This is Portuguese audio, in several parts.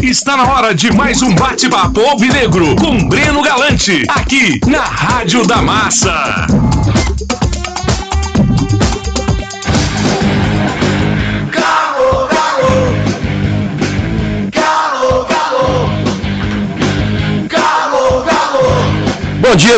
Está na hora de mais um bate-papo alvinegro com Breno Galante, aqui na Rádio da Massa. Galo, galo, galo, galo, galo, galo. Bom dia,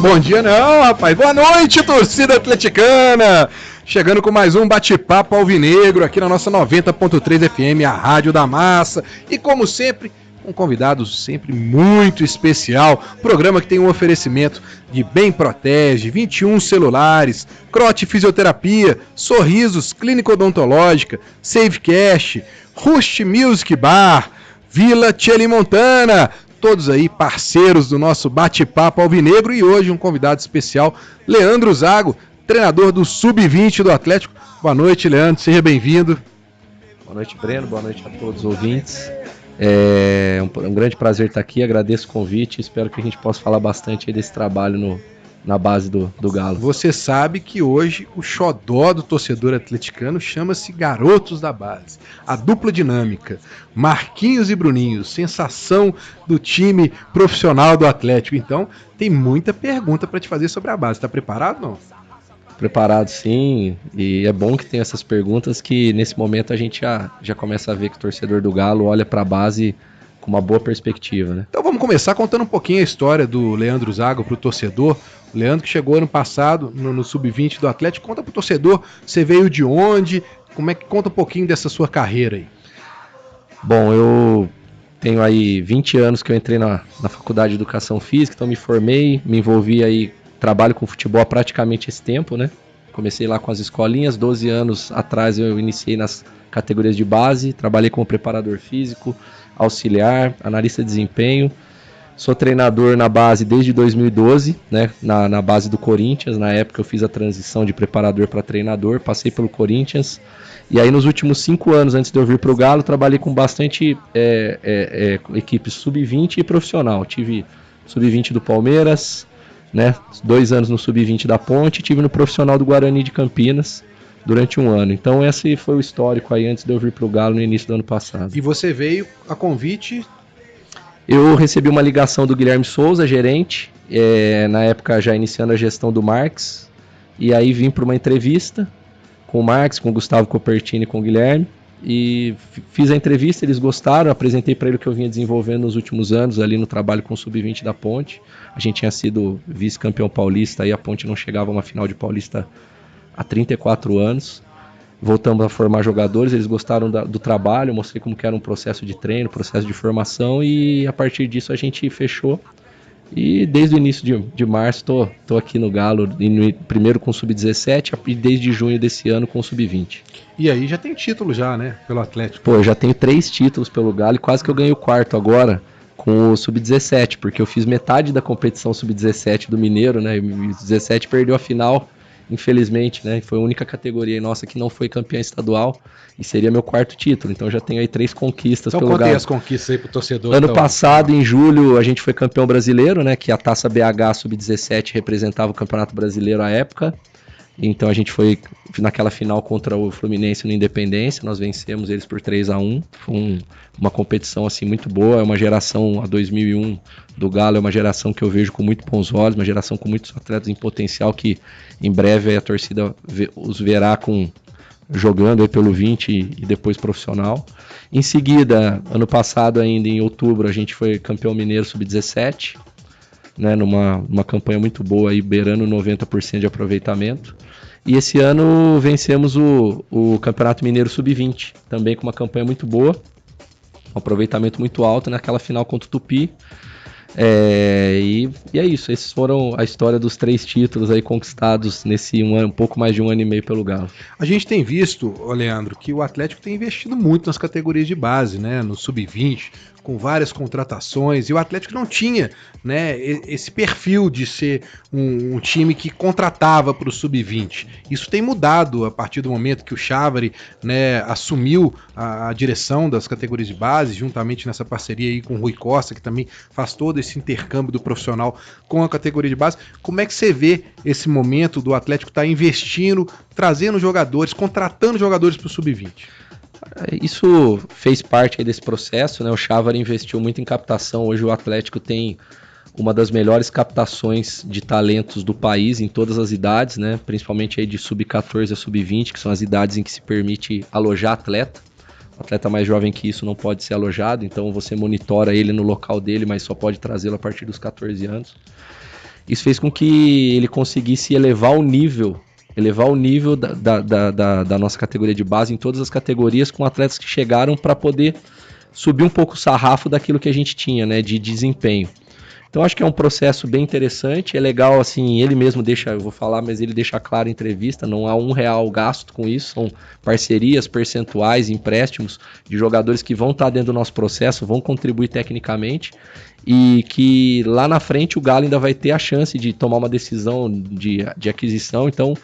bom dia não, rapaz. Boa noite, torcida atleticana. Chegando com mais um bate-papo alvinegro aqui na nossa 90.3 FM, a Rádio da Massa. E como sempre, um convidado sempre muito especial. Programa que tem um oferecimento de Bem Protege, 21 celulares, Crote Fisioterapia, Sorrisos, Clínica Odontológica, Save Cash, Rust Music Bar, Vila Tcheli Montana. Todos aí parceiros do nosso bate-papo alvinegro. E hoje um convidado especial, Leandro Zago, treinador do Sub-20 do Atlético. Boa noite, Leandro, seja bem-vindo. Boa noite, Breno, boa noite a todos os ouvintes. É um grande prazer estar aqui, agradeço o convite, espero que a gente possa falar bastante aí desse trabalho na base do Galo. Você sabe que hoje o xodó do torcedor atleticano chama-se Garotos da Base. A dupla dinâmica, Marquinhos e Bruninho, sensação do time profissional do Atlético. Então, tem muita pergunta para te fazer sobre a base. Está preparado, não? Preparado, sim, e é bom que tem essas perguntas que nesse momento a gente já começa a ver que o torcedor do Galo olha para a base com uma boa perspectiva, né? Então vamos começar contando um pouquinho a história do Leandro Zago para o torcedor. O Leandro que chegou ano passado no Sub-20 do Atlético. Conta para o torcedor, você veio de onde, como é que conta um pouquinho dessa sua carreira aí? Bom, eu tenho aí 20 anos que eu entrei na Faculdade de Educação Física, então me formei, me envolvi aí. Trabalho com futebol há praticamente esse tempo, né? Comecei lá com as escolinhas, 12 anos atrás eu iniciei nas categorias de base, trabalhei como preparador físico, auxiliar, analista de desempenho. Sou treinador na base desde 2012, né? Na base do Corinthians. Na época eu fiz a transição de preparador para treinador, passei pelo Corinthians. E aí nos últimos 5 anos, antes de eu vir para o Galo, trabalhei com bastante equipes sub-20 e profissional. Tive sub-20 do Palmeiras, né, 2 anos no Sub-20 da Ponte, tive no profissional do Guarani de Campinas durante 1 ano. Então esse foi o histórico aí antes de eu vir pro Galo no início do ano passado. E você veio a convite? Eu recebi uma ligação do Guilherme Souza, gerente, na época já iniciando a gestão do Marques, e aí vim para uma entrevista com o Marques, com o Gustavo Copertini e com o Guilherme, e fiz a entrevista, eles gostaram, apresentei para ele o que eu vinha desenvolvendo nos últimos anos ali no trabalho com o Sub-20 da Ponte. A gente tinha sido vice-campeão paulista e a Ponte não chegava a uma final de Paulista há 34 anos. Voltamos a formar jogadores, eles gostaram do trabalho, mostrei como que era um processo de treino, processo de formação, e a partir disso a gente fechou. E desde o início de março tô aqui no Galo, primeiro com o Sub-17 e desde junho desse ano com o Sub-20. E aí já tem título já, né, pelo Atlético. Pô, eu já tenho 3 títulos pelo Galo e quase que eu ganhei o 4º agora com o Sub-17, porque eu fiz metade da competição Sub-17 do Mineiro, né, e o 17 perdeu a final, infelizmente, né, foi a única categoria nossa que não foi campeã estadual e seria meu 4º título, então já tenho aí 3 conquistas então, pelo Galo. Então contei as conquistas aí pro torcedor. Ano passado, em julho, a gente foi campeão brasileiro, né, que a Taça BH Sub-17 representava o Campeonato Brasileiro à época. Então a gente foi naquela final contra o Fluminense no Independência, nós vencemos eles por 3-1, foi uma competição assim muito boa, é uma geração, a 2001 do Galo é uma geração que eu vejo com muito bons olhos, uma geração com muitos atletas em potencial que em breve a torcida os verá jogando aí pelo 20 e depois profissional. Em seguida, ano passado ainda em outubro, a gente foi campeão mineiro Sub-17, né, numa campanha muito boa, aí, beirando 90% de aproveitamento. E esse ano vencemos o Campeonato Mineiro Sub-20, também com uma campanha muito boa, um aproveitamento muito alto naquela final contra o Tupi. E é isso, esses foram a história dos 3 títulos aí conquistados nesse um pouco mais de 1 ano e meio pelo Galo. A gente tem visto, Leandro, que o Atlético tem investido muito nas categorias de base, né, no Sub-20, com várias contratações, e o Atlético não tinha, né, esse perfil de ser um time que contratava para o Sub-20. Isso tem mudado a partir do momento que o Chávari, né, assumiu a direção das categorias de base, juntamente nessa parceria aí com o Rui Costa, que também faz todo esse intercâmbio do profissional com a categoria de base. Como é que você vê esse momento do Atlético estar investindo, trazendo jogadores, contratando jogadores para o Sub-20? Isso fez parte aí desse processo, né? O Chávari investiu muito em captação. Hoje o Atlético tem uma das melhores captações de talentos do país em todas as idades, né? Principalmente aí de sub-14 a sub-20, que são as idades em que se permite alojar atleta. O atleta mais jovem que isso não pode ser alojado, então você monitora ele no local dele, mas só pode trazê-lo a partir dos 14 anos. Isso fez com que ele conseguisse elevar o nível da nossa categoria de base em todas as categorias, com atletas que chegaram para poder subir um pouco o sarrafo daquilo que a gente tinha, né, de desempenho. Então acho que é um processo bem interessante, é legal, assim, ele mesmo deixa, eu vou falar, mas ele deixa claro em entrevista, não há R$1 gasto com isso, são parcerias, percentuais, empréstimos de jogadores que vão estar dentro do nosso processo, vão contribuir tecnicamente, e que lá na frente o Galo ainda vai ter a chance de tomar uma decisão de aquisição. Então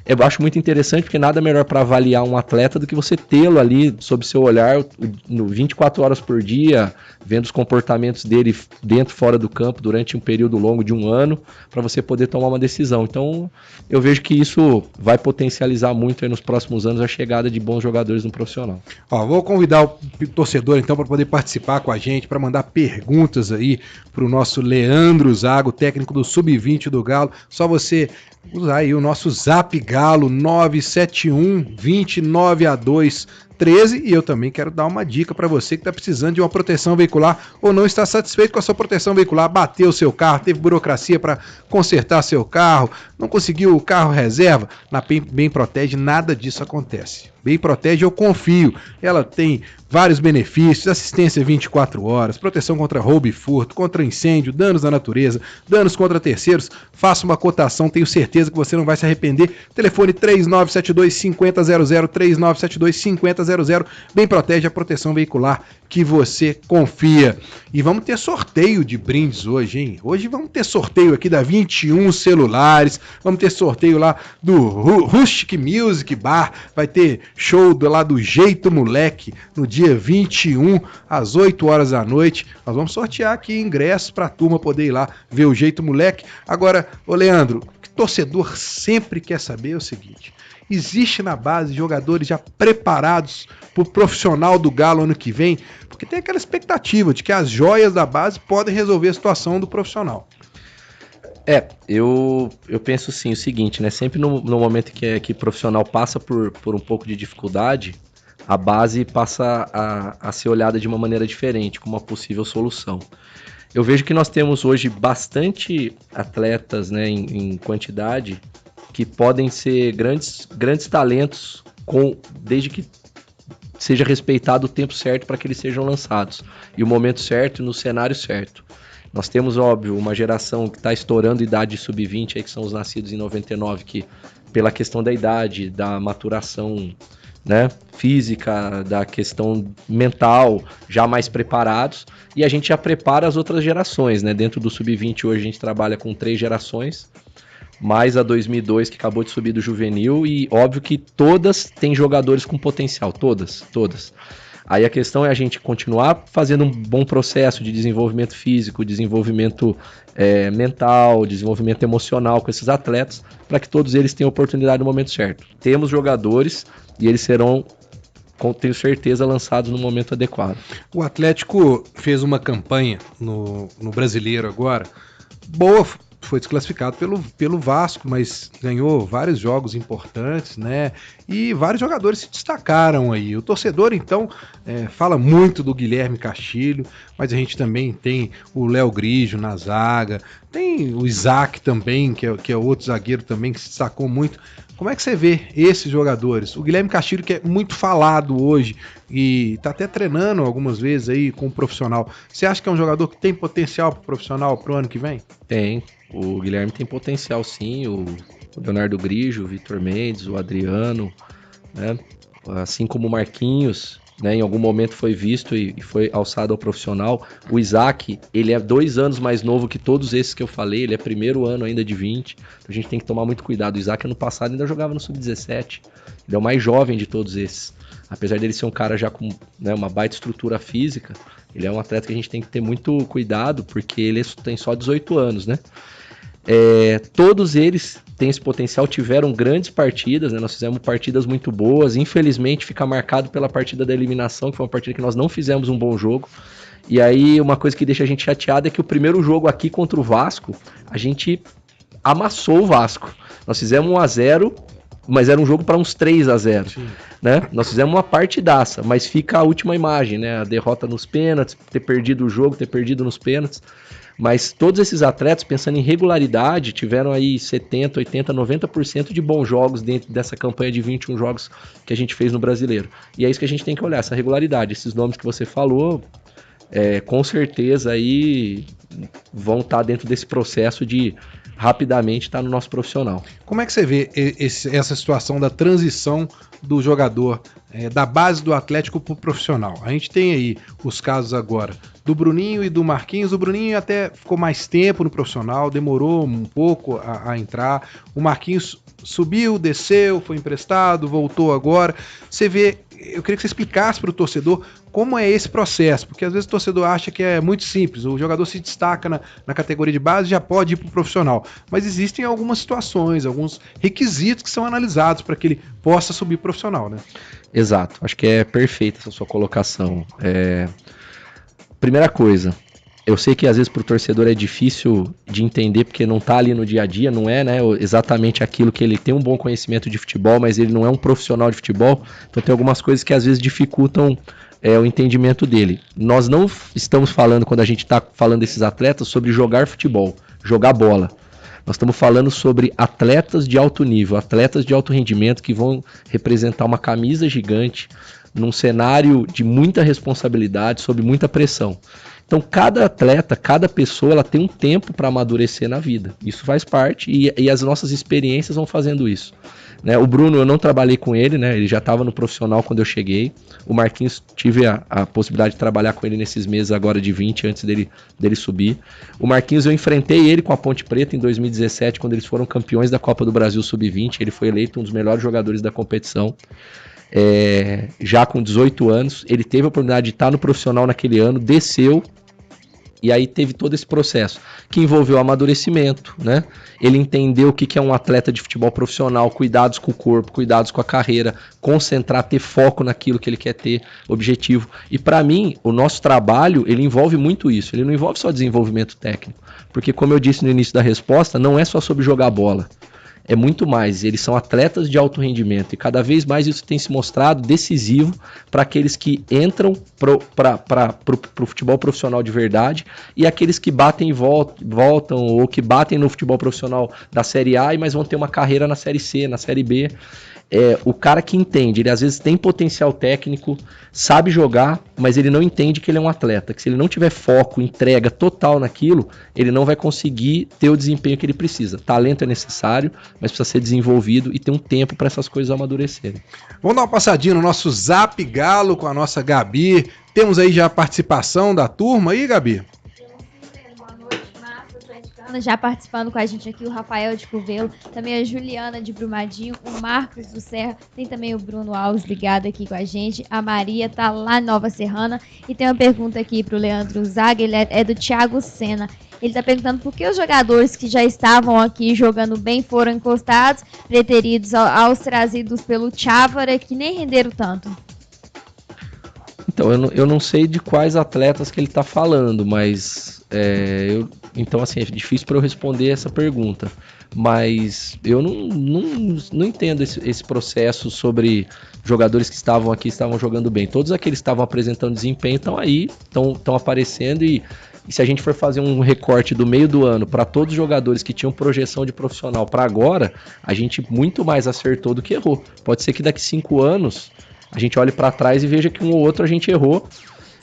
eu acho muito interessante, porque nada melhor para avaliar um atleta do que você tê-lo ali sob seu olhar 24 horas por dia, vendo os comportamentos dele dentro e fora do campo durante um período longo de 1 ano, para você poder tomar uma decisão. Então eu vejo que isso vai potencializar muito aí nos próximos anos a chegada de bons jogadores no profissional. Ó, vou convidar o torcedor então para poder participar com a gente, para mandar perguntas aí para o nosso Leandro Zago, técnico do Sub-20 do Galo. Só você usar aí o nosso Zap Galo 971 29A2 13, e eu também quero dar uma dica para você que está precisando de uma proteção veicular ou não está satisfeito com a sua proteção veicular, bateu o seu carro, teve burocracia para consertar seu carro, não conseguiu o carro reserva, na Bem Protege nada disso acontece. Bem Protege eu confio, ela tem vários benefícios, assistência 24 horas, proteção contra roubo e furto, contra incêndio, danos da natureza, danos contra terceiros. Faça uma cotação, tenho certeza que você não vai se arrepender. Telefone 3972-5000, 3972-5000. Bem Protege, a proteção veicular que você confia. E vamos ter sorteio de brindes hoje, hein? Hoje vamos ter sorteio aqui da 21 Celulares, vamos ter sorteio lá do Rustic Music Bar, vai ter show lá do Jeito Moleque no dia 21, às 8 horas da noite. Nós vamos sortear aqui ingressos para a turma poder ir lá ver o Jeito Moleque. Agora, ô Leandro, o que o torcedor sempre quer saber é o seguinte: existe na base jogadores já preparados para o profissional do Galo ano que vem? Porque tem aquela expectativa de que as joias da base podem resolver a situação do profissional. Eu penso sim o seguinte, né? Sempre no momento que o profissional passa por um pouco de dificuldade, a base passa a ser olhada de uma maneira diferente, como uma possível solução. Eu vejo que nós temos hoje bastante atletas, né, em quantidade, que podem ser grandes talentos, desde que seja respeitado o tempo certo para que eles sejam lançados, e o momento certo, no cenário certo. Nós temos, óbvio, uma geração que está estourando idade sub-20, aí, que são os nascidos em 99, que pela questão da idade, da maturação, né, física, da questão mental, já mais preparados, e a gente já prepara as outras gerações, né? Dentro do sub-20 hoje a gente trabalha com 3 gerações, mais a 2002 que acabou de subir do juvenil, e óbvio que todas têm jogadores com potencial, todas. Aí a questão é a gente continuar fazendo um bom processo de desenvolvimento físico, desenvolvimento mental, desenvolvimento emocional com esses atletas, para que todos eles tenham oportunidade no momento certo. Temos jogadores e eles serão, tenho certeza, lançados no momento adequado. O Atlético fez uma campanha no Brasileiro agora, boa. Foi desclassificado pelo Vasco, mas ganhou vários jogos importantes, né? E vários jogadores se destacaram aí. O torcedor, então, fala muito do Guilherme Castilho, mas a gente também tem o Léo Grigio na zaga, tem o Isaac também, que é outro zagueiro também que se destacou muito. Como é que você vê esses jogadores? O Guilherme Castilho, que é muito falado hoje e tá até treinando algumas vezes aí com o profissional. Você acha que é um jogador que tem potencial pro profissional pro ano que vem? Tem. O Guilherme tem potencial, sim. O Leonardo Grigio, o Vitor Mendes, o Adriano, né? Assim como o Marquinhos, né? Em algum momento foi visto e foi alçado ao profissional. O Isaac, ele é 2 anos mais novo que todos esses que eu falei. Ele é primeiro ano ainda de 20. Então a gente tem que tomar muito cuidado. O Isaac, ano passado, ainda jogava no Sub-17. Ele é o mais jovem de todos esses. Apesar dele ser um cara já com, né, uma baita estrutura física, ele é um atleta que a gente tem que ter muito cuidado, porque ele tem só 18 anos, né? Todos eles têm esse potencial, tiveram grandes partidas, né? Nós fizemos partidas muito boas, infelizmente fica marcado pela partida da eliminação, que foi uma partida que nós não fizemos um bom jogo. E aí uma coisa que deixa a gente chateado é que o primeiro jogo aqui contra o Vasco, a gente amassou o Vasco. Nós fizemos 1-0, mas era um jogo para uns 3-0, né? Nós fizemos uma partidaça, mas fica a última imagem, né? A derrota nos pênaltis, ter perdido o jogo, ter perdido nos pênaltis. Mas todos esses atletas, pensando em regularidade, tiveram aí 70%, 80%, 90% de bons jogos dentro dessa campanha de 21 jogos que a gente fez no Brasileiro. E é isso que a gente tem que olhar, essa regularidade. Esses nomes que você falou, com certeza aí vão estar dentro desse processo de rapidamente estar no nosso profissional. Como é que você vê essa situação da transição do jogador da base do Atlético para o profissional? A gente tem aí os casos agora do Bruninho e do Marquinhos. O Bruninho até ficou mais tempo no profissional, demorou um pouco a entrar. O Marquinhos subiu, desceu, foi emprestado, voltou agora. Você vê, eu queria que você explicasse para o torcedor como é esse processo, porque às vezes o torcedor acha que é muito simples, o jogador se destaca na categoria de base e já pode ir para o profissional, mas existem algumas situações, alguns requisitos que são analisados para que ele possa subir profissional, né? Exato, acho que é perfeita essa sua colocação. Primeira coisa, eu sei que às vezes para o torcedor é difícil de entender porque não está ali no dia a dia, não é, né, exatamente aquilo que ele tem um bom conhecimento de futebol, mas ele não é um profissional de futebol, então tem algumas coisas que às vezes dificultam o entendimento dele. Nós não estamos falando, quando a gente está falando desses atletas, sobre jogar futebol, jogar bola. Nós estamos falando sobre atletas de alto nível, atletas de alto rendimento que vão representar uma camisa gigante num cenário de muita responsabilidade, sob muita pressão. Então, cada atleta, cada pessoa, ela tem um tempo para amadurecer na vida. Isso faz parte e as nossas experiências vão fazendo isso. Né? O Bruno, eu não trabalhei com ele, né? Ele já estava no profissional quando eu cheguei. O Marquinhos, tive a possibilidade de trabalhar com ele nesses meses agora de 20, antes dele subir. O Marquinhos, eu enfrentei ele com a Ponte Preta em 2017, quando eles foram campeões da Copa do Brasil Sub-20. Ele foi eleito um dos melhores jogadores da competição. Já com 18 anos, ele teve a oportunidade de estar no profissional naquele ano, desceu, e aí teve todo esse processo, que envolveu amadurecimento, né? Ele entendeu o que é um atleta de futebol profissional, cuidados com o corpo, cuidados com a carreira, concentrar, ter foco naquilo que ele quer ter, objetivo. E para mim, o nosso trabalho, ele envolve muito isso, ele não envolve só desenvolvimento técnico, porque como eu disse no início da resposta, não é só sobre jogar bola. É muito mais, eles são atletas de alto rendimento e cada vez mais isso tem se mostrado decisivo para aqueles que entram para o futebol profissional de verdade e aqueles que batem e voltam ou que batem no futebol profissional da Série A, mas vão ter uma carreira na Série C, na Série B. O cara que entende, ele às vezes tem potencial técnico, sabe jogar, mas ele não entende que ele é um atleta, que se ele não tiver foco, entrega total naquilo, ele não vai conseguir ter o desempenho que ele precisa. Talento é necessário, mas precisa ser desenvolvido e ter um tempo para essas coisas amadurecerem. Vamos dar uma passadinha no nosso Zap Galo com a nossa Gabi. Temos aí já a participação da turma aí, Gabi? Já participando com a gente aqui, o Rafael de Covelo, também a Juliana de Brumadinho, o Marcos do Serra, tem também o Bruno Alves ligado aqui com a gente, a Maria tá lá em Nova Serrana, e tem uma pergunta aqui pro Leandro Zaga, ele é do Thiago Sena. Ele tá perguntando por que os jogadores que já estavam aqui jogando bem foram encostados, preteridos aos trazidos pelo Chávara, que nem renderam tanto. Então, eu não sei de quais atletas que ele tá falando, mas então, assim, é difícil para eu responder essa pergunta. Mas eu não entendo esse processo sobre jogadores que estavam aqui, estavam jogando bem. Todos aqueles que estavam apresentando desempenho estão aí, estão aparecendo e se a gente for fazer um recorte do meio do ano para todos os jogadores que tinham projeção de profissional para agora, a gente muito mais acertou do que errou. Pode ser que daqui 5 anos a gente olhe para trás e veja que um ou outro a gente errou,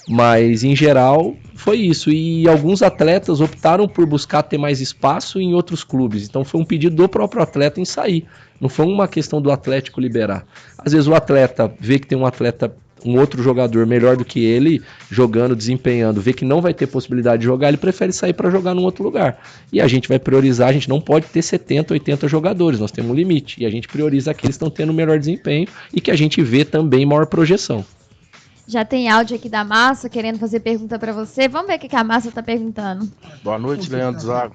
mas em geral foi isso. E alguns atletas optaram por buscar ter mais espaço em outros clubes, então foi um pedido do próprio atleta em sair, não foi uma questão do Atlético liberar. Às vezes o atleta vê que tem um outro jogador melhor do que ele, jogando, desempenhando, vê que não vai ter possibilidade de jogar, ele prefere sair para jogar num outro lugar. E a gente vai priorizar, a gente não pode ter 70, 80 jogadores, nós temos um limite. E a gente prioriza aqueles que estão tendo melhor desempenho e que a gente vê também maior projeção. Já tem áudio aqui da Massa querendo fazer pergunta pra você. Vamos ver o que a Massa tá perguntando. Boa noite, Leandro Zago.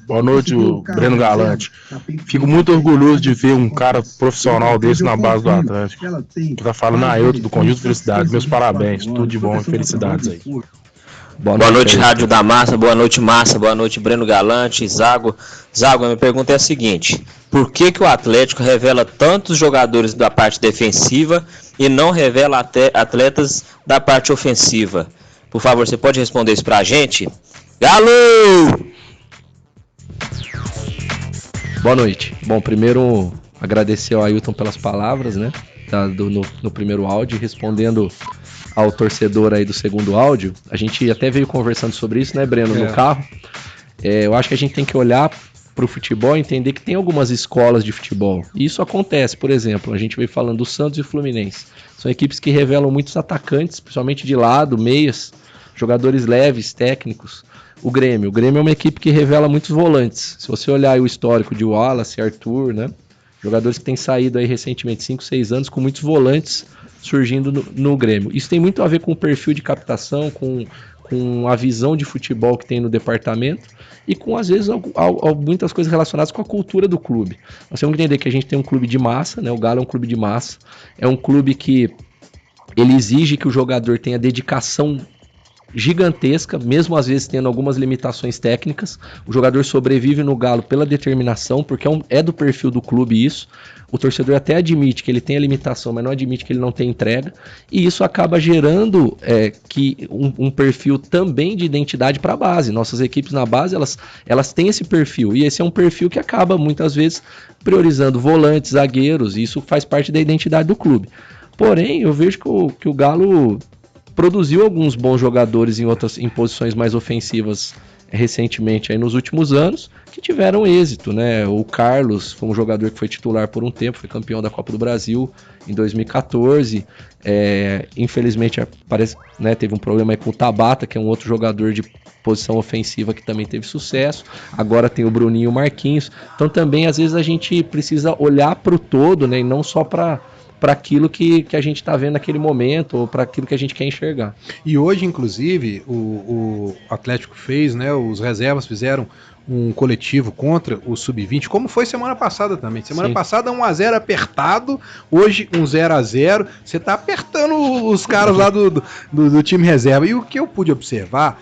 Boa noite, o Breno Galante. Fico muito orgulhoso de ver um cara profissional desse na base do Atlético. Que tá falando Ailton do Conjunto Felicidades. Meus parabéns, tudo de bom e felicidades aí. Boa noite, Rádio da Massa, boa noite, Massa, boa noite, Breno Galante, Zago. Zago, a minha pergunta é a seguinte: por que o Atlético revela tantos jogadores da parte defensiva e não revela atletas da parte ofensiva? Por favor, você pode responder isso pra gente? Galo! Boa noite. Bom, primeiro agradecer ao Ailton pelas palavras, né? No primeiro áudio, respondendo ao torcedor aí do segundo áudio, a gente até veio conversando sobre isso, né, Breno, no carro. Eu acho que a gente tem que olhar para o futebol e entender que tem algumas escolas de futebol. E isso acontece, por exemplo, a gente veio falando do Santos e o Fluminense. São equipes que revelam muitos atacantes, principalmente de lado, meias, jogadores leves, técnicos. O Grêmio é uma equipe que revela muitos volantes. Se você olhar aí o histórico de Wallace, Arthur, né, jogadores que têm saído aí recentemente, 5, 6 anos, com muitos volantes surgindo no Grêmio. Isso tem muito a ver com o perfil de captação, com a visão de futebol que tem no departamento e com, às vezes, muitas coisas relacionadas com a cultura do clube. Nós temos que entender que a gente tem um clube de massa, né? O Galo é um clube de massa, é um clube que ele exige que o jogador tenha dedicação gigantesca, mesmo às vezes tendo algumas limitações técnicas. O jogador sobrevive no Galo pela determinação, porque é do perfil do clube isso. O torcedor até admite que ele tem a limitação, mas não admite que ele não tem entrega. E isso acaba gerando um perfil também de identidade para a base. Nossas equipes na base, elas têm esse perfil. E esse é um perfil que acaba, muitas vezes, priorizando volantes, zagueiros. E isso faz parte da identidade do clube. Porém, eu vejo que o Galo produziu alguns bons jogadores em posições mais ofensivas recentemente, aí nos últimos anos, que tiveram êxito, né? O Carlos foi um jogador que foi titular por um tempo, foi campeão da Copa do Brasil em 2014. Infelizmente, teve um problema aí com o Tabata, que é um outro jogador de posição ofensiva que também teve sucesso. Agora tem o Bruninho e o Marquinhos. Então também, às vezes, a gente precisa olhar para o todo, né? E não só para aquilo que a gente está vendo naquele momento, ou para aquilo que a gente quer enxergar. E hoje, inclusive, o Atlético fez, né? Os reservas fizeram um coletivo contra o Sub-20, como foi semana passada também. Semana passada 1-0 apertado, hoje 1-0. Você tá apertando os caras lá do time reserva. E o que eu pude observar,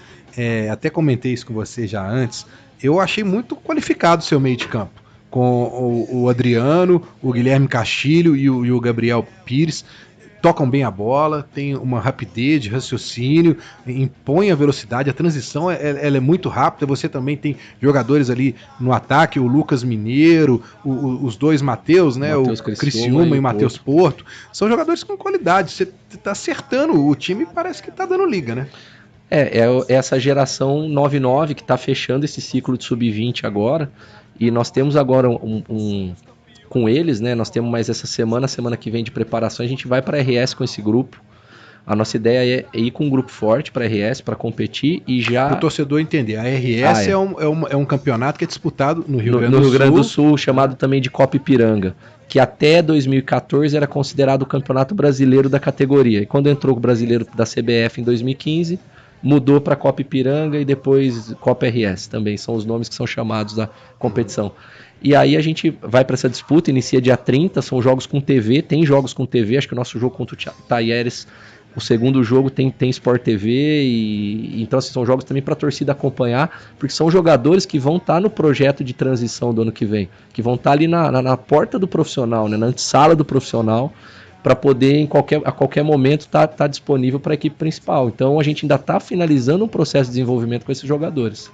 até comentei isso com você já antes, eu achei muito qualificado o seu meio de campo. Com o Adriano, o Guilherme Castilho e o Gabriel Pires, tocam bem a bola, tem uma rapidez de raciocínio, impõe a velocidade, a transição ela é muito rápida. Você também tem jogadores ali no ataque, o Lucas Mineiro, os dois Mateus, né, o Criciúma e o Matheus Porto, são jogadores com qualidade. Você está acertando o time, parece que está dando liga, né? É essa geração 9-9 que está fechando esse ciclo de sub-20 agora. E nós temos agora com eles, né? Nós temos mais essa semana que vem de preparação, a gente vai para a RS com esse grupo. A nossa ideia é ir com um grupo forte para a RS, para competir e já... Para o torcedor entender, a RS é um campeonato que é disputado no Rio Grande do Sul, chamado também de Copa Ipiranga, que até 2014 era considerado o campeonato brasileiro da categoria. E quando entrou o brasileiro da CBF em 2015... mudou para Copa Ipiranga e depois Copa RS também, são os nomes que são chamados da competição. E aí a gente vai para essa disputa, inicia dia 30, são jogos com TV, tem jogos com TV, acho que o nosso jogo contra o Talleres, o segundo jogo tem Sport TV, e então assim, são jogos também para a torcida acompanhar, porque são jogadores que vão estar no projeto de transição do ano que vem, que vão estar ali na porta do profissional, né, na antessala do profissional, para poder a qualquer momento tá disponível para a equipe principal. Então a gente ainda está finalizando um processo de desenvolvimento com esses jogadores.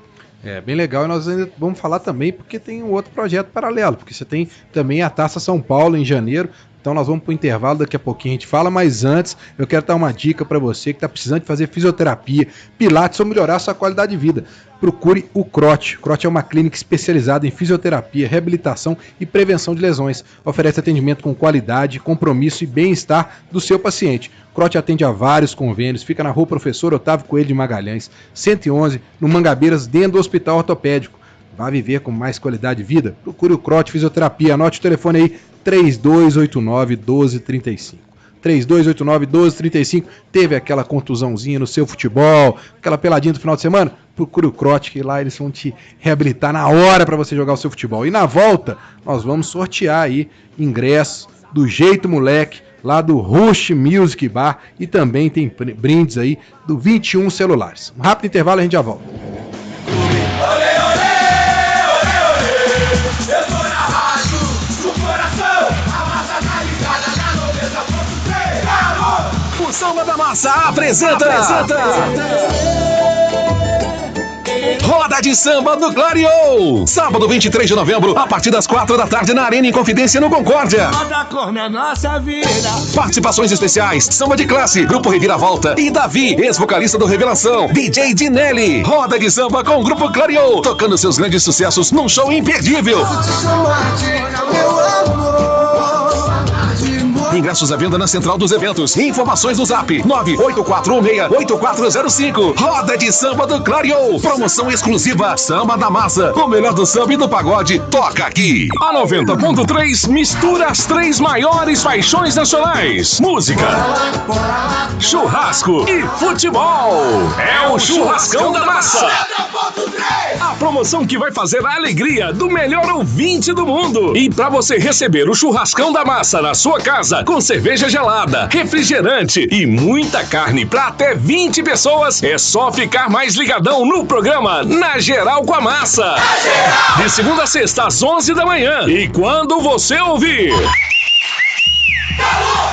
Bem legal, e nós ainda vamos falar também porque tem um outro projeto paralelo, porque você tem também a Taça São Paulo em janeiro. Então nós vamos para o intervalo, daqui a pouquinho a gente fala, mas antes eu quero dar uma dica para você que está precisando de fazer fisioterapia, pilates ou melhorar a sua qualidade de vida. Procure o Crote. O Crote é uma clínica especializada em fisioterapia, reabilitação e prevenção de lesões. Oferece atendimento com qualidade, compromisso e bem-estar do seu paciente. O Crote atende a vários convênios, fica na rua Professor Otávio Coelho de Magalhães, 111, no Mangabeiras, dentro do Hospital Ortopédico. Vá viver com mais qualidade de vida? Procure o Crote Fisioterapia. Anote o telefone aí, 3289-1235. 3289-1235. Teve aquela contusãozinha no seu futebol, aquela peladinha do final de semana? Procure o Crote, que lá eles vão te reabilitar na hora para você jogar o seu futebol. E na volta, nós vamos sortear aí ingressos do Jeito Moleque, lá do Rush Music Bar, e também tem brindes aí do 21 Celulares. Um rápido intervalo e a gente já volta. Eu tô na rádio, no coração, a massa tá ligada na 90.3. O Samba da Massa apresenta. Roda de Samba do Clareou. Sábado 23 de novembro, a partir das 4 da tarde na Arena Inconfidência, no Concórdia. Roda cor na nossa vida. Participações especiais: Samba de Classe, Grupo Reviravolta e Davi, ex-vocalista do Revelação, DJ Dinelli. Roda de Samba com o Grupo Clareou, tocando seus grandes sucessos num show imperdível. Ingressos à venda na Central dos Eventos. Informações no Zap 98416-8405. Roda de Samba do Clareou. Promoção exclusiva Samba da Massa. O melhor do samba e do pagode toca aqui. A 90.3 mistura as três maiores paixões nacionais: música, churrasco e futebol. É o Churrascão da Massa. A promoção que vai fazer a alegria do melhor ouvinte do mundo. E para você receber o Churrascão da Massa na sua casa, com cerveja gelada, refrigerante e muita carne para até 20 pessoas, é só ficar mais ligadão no programa Na Geral com a Massa. De segunda a sexta às 11 da manhã. E quando você ouvir,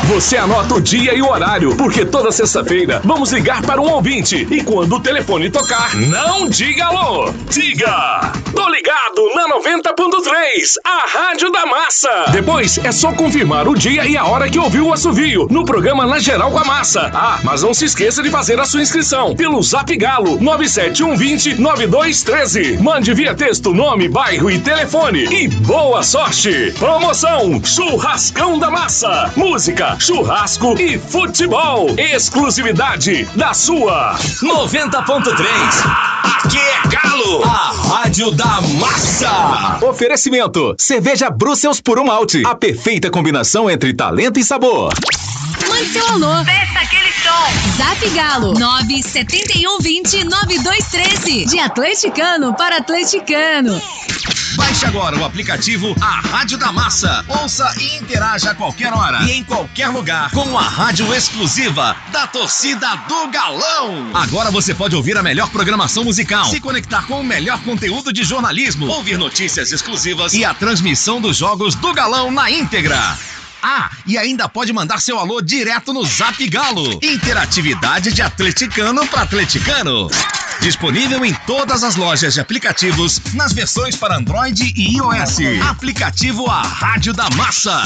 você anota o dia e o horário, porque toda sexta-feira vamos ligar para um ouvinte. E quando o telefone tocar, não diga alô, diga: tô ligado na 90.3, a Rádio da Massa. Depois é só confirmar o dia e a hora que ouviu o assovio no programa Na Geral com a Massa. Ah, mas não se esqueça de fazer a sua inscrição pelo Zap Galo 97120-9213. Mande via texto nome, bairro e telefone. E boa sorte! Promoção Churrascão da Massa. Música, churrasco e futebol. Exclusividade da sua 90.3. Aqui é Galo, a Rádio da Massa. Oferecimento: cerveja Brussels Puro Malte. A perfeita combinação entre talento e sabor. Mande seu alô. Peça aquele som. Zap Galo 97120-9213. De atleticano para atleticano. Baixe agora o aplicativo A Rádio da Massa. Ouça e interaja a qualquer hora e em qualquer lugar com a rádio exclusiva da torcida do Galão. Agora você pode ouvir a melhor programação musical, se conectar com o melhor conteúdo de jornalismo, ouvir notícias exclusivas e a transmissão dos jogos do Galão na íntegra. Ah, e ainda pode mandar seu alô direto no Zap Galo. Interatividade de atleticano para atleticano. Disponível em todas as lojas de aplicativos, nas versões para Android e iOS. Aplicativo A Rádio da Massa.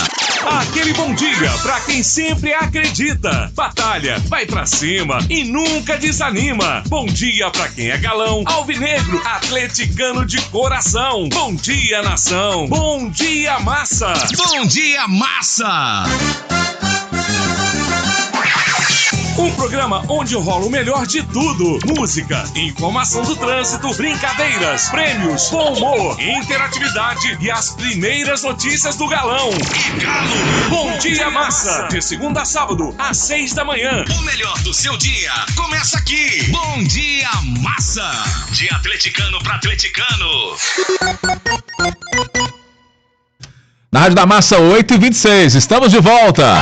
Aquele bom dia pra quem sempre acredita, batalha, vai pra cima e nunca desanima. Bom dia pra quem é galão, alvinegro, atleticano de coração. Bom dia, nação. Bom dia, massa. Bom dia, massa. Um programa onde rola o melhor de tudo: música, informação do trânsito, brincadeiras, prêmios, bom humor, interatividade e as primeiras notícias do Galão. E Galo, Bom Dia Massa, de segunda a sábado, às 6 da manhã. O melhor do seu dia começa aqui. Bom Dia Massa, de atleticano para atleticano. Na Rádio da Massa, 8h26, estamos de volta.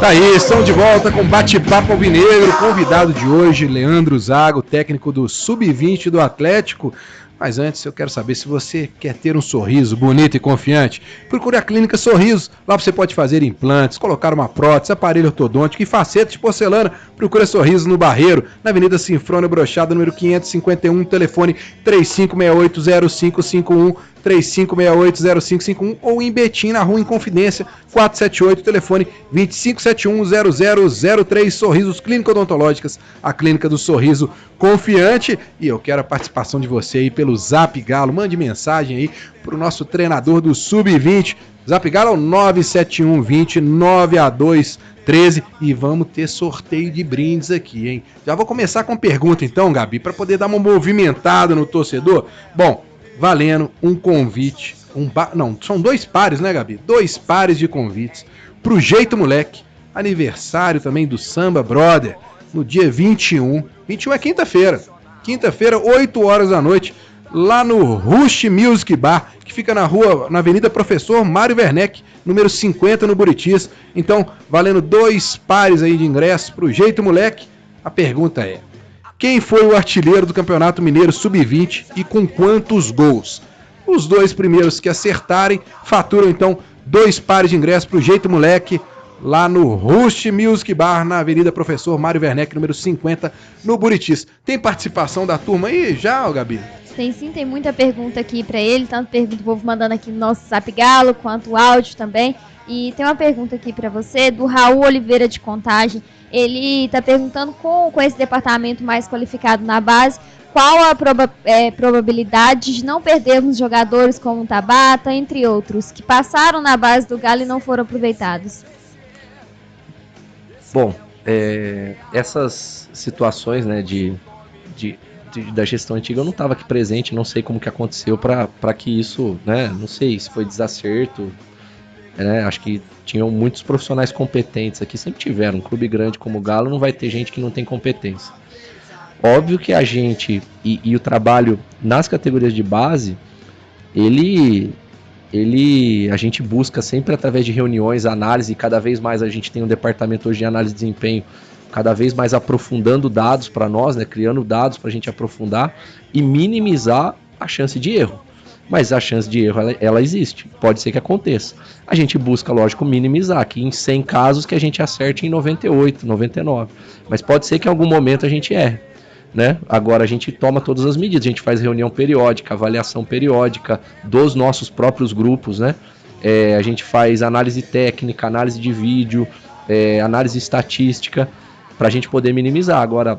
Tá aí, estamos de volta com Bate-Papo Alvinegro. Convidado de hoje, Leandro Zago, técnico do Sub-20 do Atlético. Mas antes eu quero saber se você quer ter um sorriso bonito e confiante. Procure a Clínica Sorriso. Lá você pode fazer implantes, colocar uma prótese, aparelho ortodôntico e facetas de porcelana. Procure a Sorriso no Barreiro, na Avenida Sinfrônio Brochada, número 551, telefone 35680551, 35680551, ou em Betim, na Rua Inconfidência, 478, telefone 25710003. Sorrisos Clínicas Odontológicas, a Clínica do Sorriso Confiante. E eu quero a participação de você aí pelo Zap Galo. Mande mensagem aí pro nosso treinador do Sub-20. Zap Galo é o 97120-9A213. E vamos ter sorteio de brindes aqui, hein? Já vou começar com pergunta então, Gabi, para poder dar uma movimentada no torcedor. Bom, valendo um convite são 2 pares, né, Gabi? 2 pares de convites pro Jeito Moleque, aniversário também do Samba Brother, no dia 21. 21 é quinta-feira. Quinta-feira, 8 horas da noite, lá no Rush Music Bar, que fica na Avenida Professor Mário Werneck, número 50, no Buritis. Então, valendo 2 pares aí de ingressos pro Jeito Moleque. A pergunta é: quem foi o artilheiro do Campeonato Mineiro Sub-20 e com quantos gols? Os 2 primeiros que acertarem faturam então 2 pares de ingressos pro Jeito Moleque, lá no Rush Music Bar, na Avenida Professor Mário Werneck, número 50, no Buritis. Tem participação da turma aí já, Gabi? Tem sim, tem muita pergunta aqui pra ele, tanto pergunta do povo mandando aqui no nosso Zap Galo, quanto áudio também. E tem uma pergunta aqui pra você, do Raul Oliveira de Contagem. Ele tá perguntando com esse departamento mais qualificado na base, qual a probabilidade de não perdermos jogadores como o Tabata, entre outros, que passaram na base do Galo e não foram aproveitados? Bom, essas situações, né, da gestão antiga, eu não estava aqui presente, não sei como que aconteceu para que isso, né, não sei se foi desacerto, né, acho que tinham muitos profissionais competentes aqui, sempre tiveram. Um clube grande como o Galo não vai ter gente que não tem competência. Óbvio que a gente, e o trabalho nas categorias de base, a gente busca sempre através de reuniões, análise, e cada vez mais a gente tem um departamento hoje de análise de desempenho, cada vez mais aprofundando dados para nós, né, criando dados para a gente aprofundar e minimizar a chance de erro. Mas a chance de erro, ela existe, pode ser que aconteça. A gente busca, lógico, minimizar, que em 100 casos que a gente acerte em 98, 99. Mas pode ser que em algum momento a gente erre, né? Agora a gente toma todas as medidas, a gente faz reunião periódica, avaliação periódica dos nossos próprios grupos, né? A gente faz análise técnica, análise de vídeo, análise estatística, para a gente poder minimizar. Agora,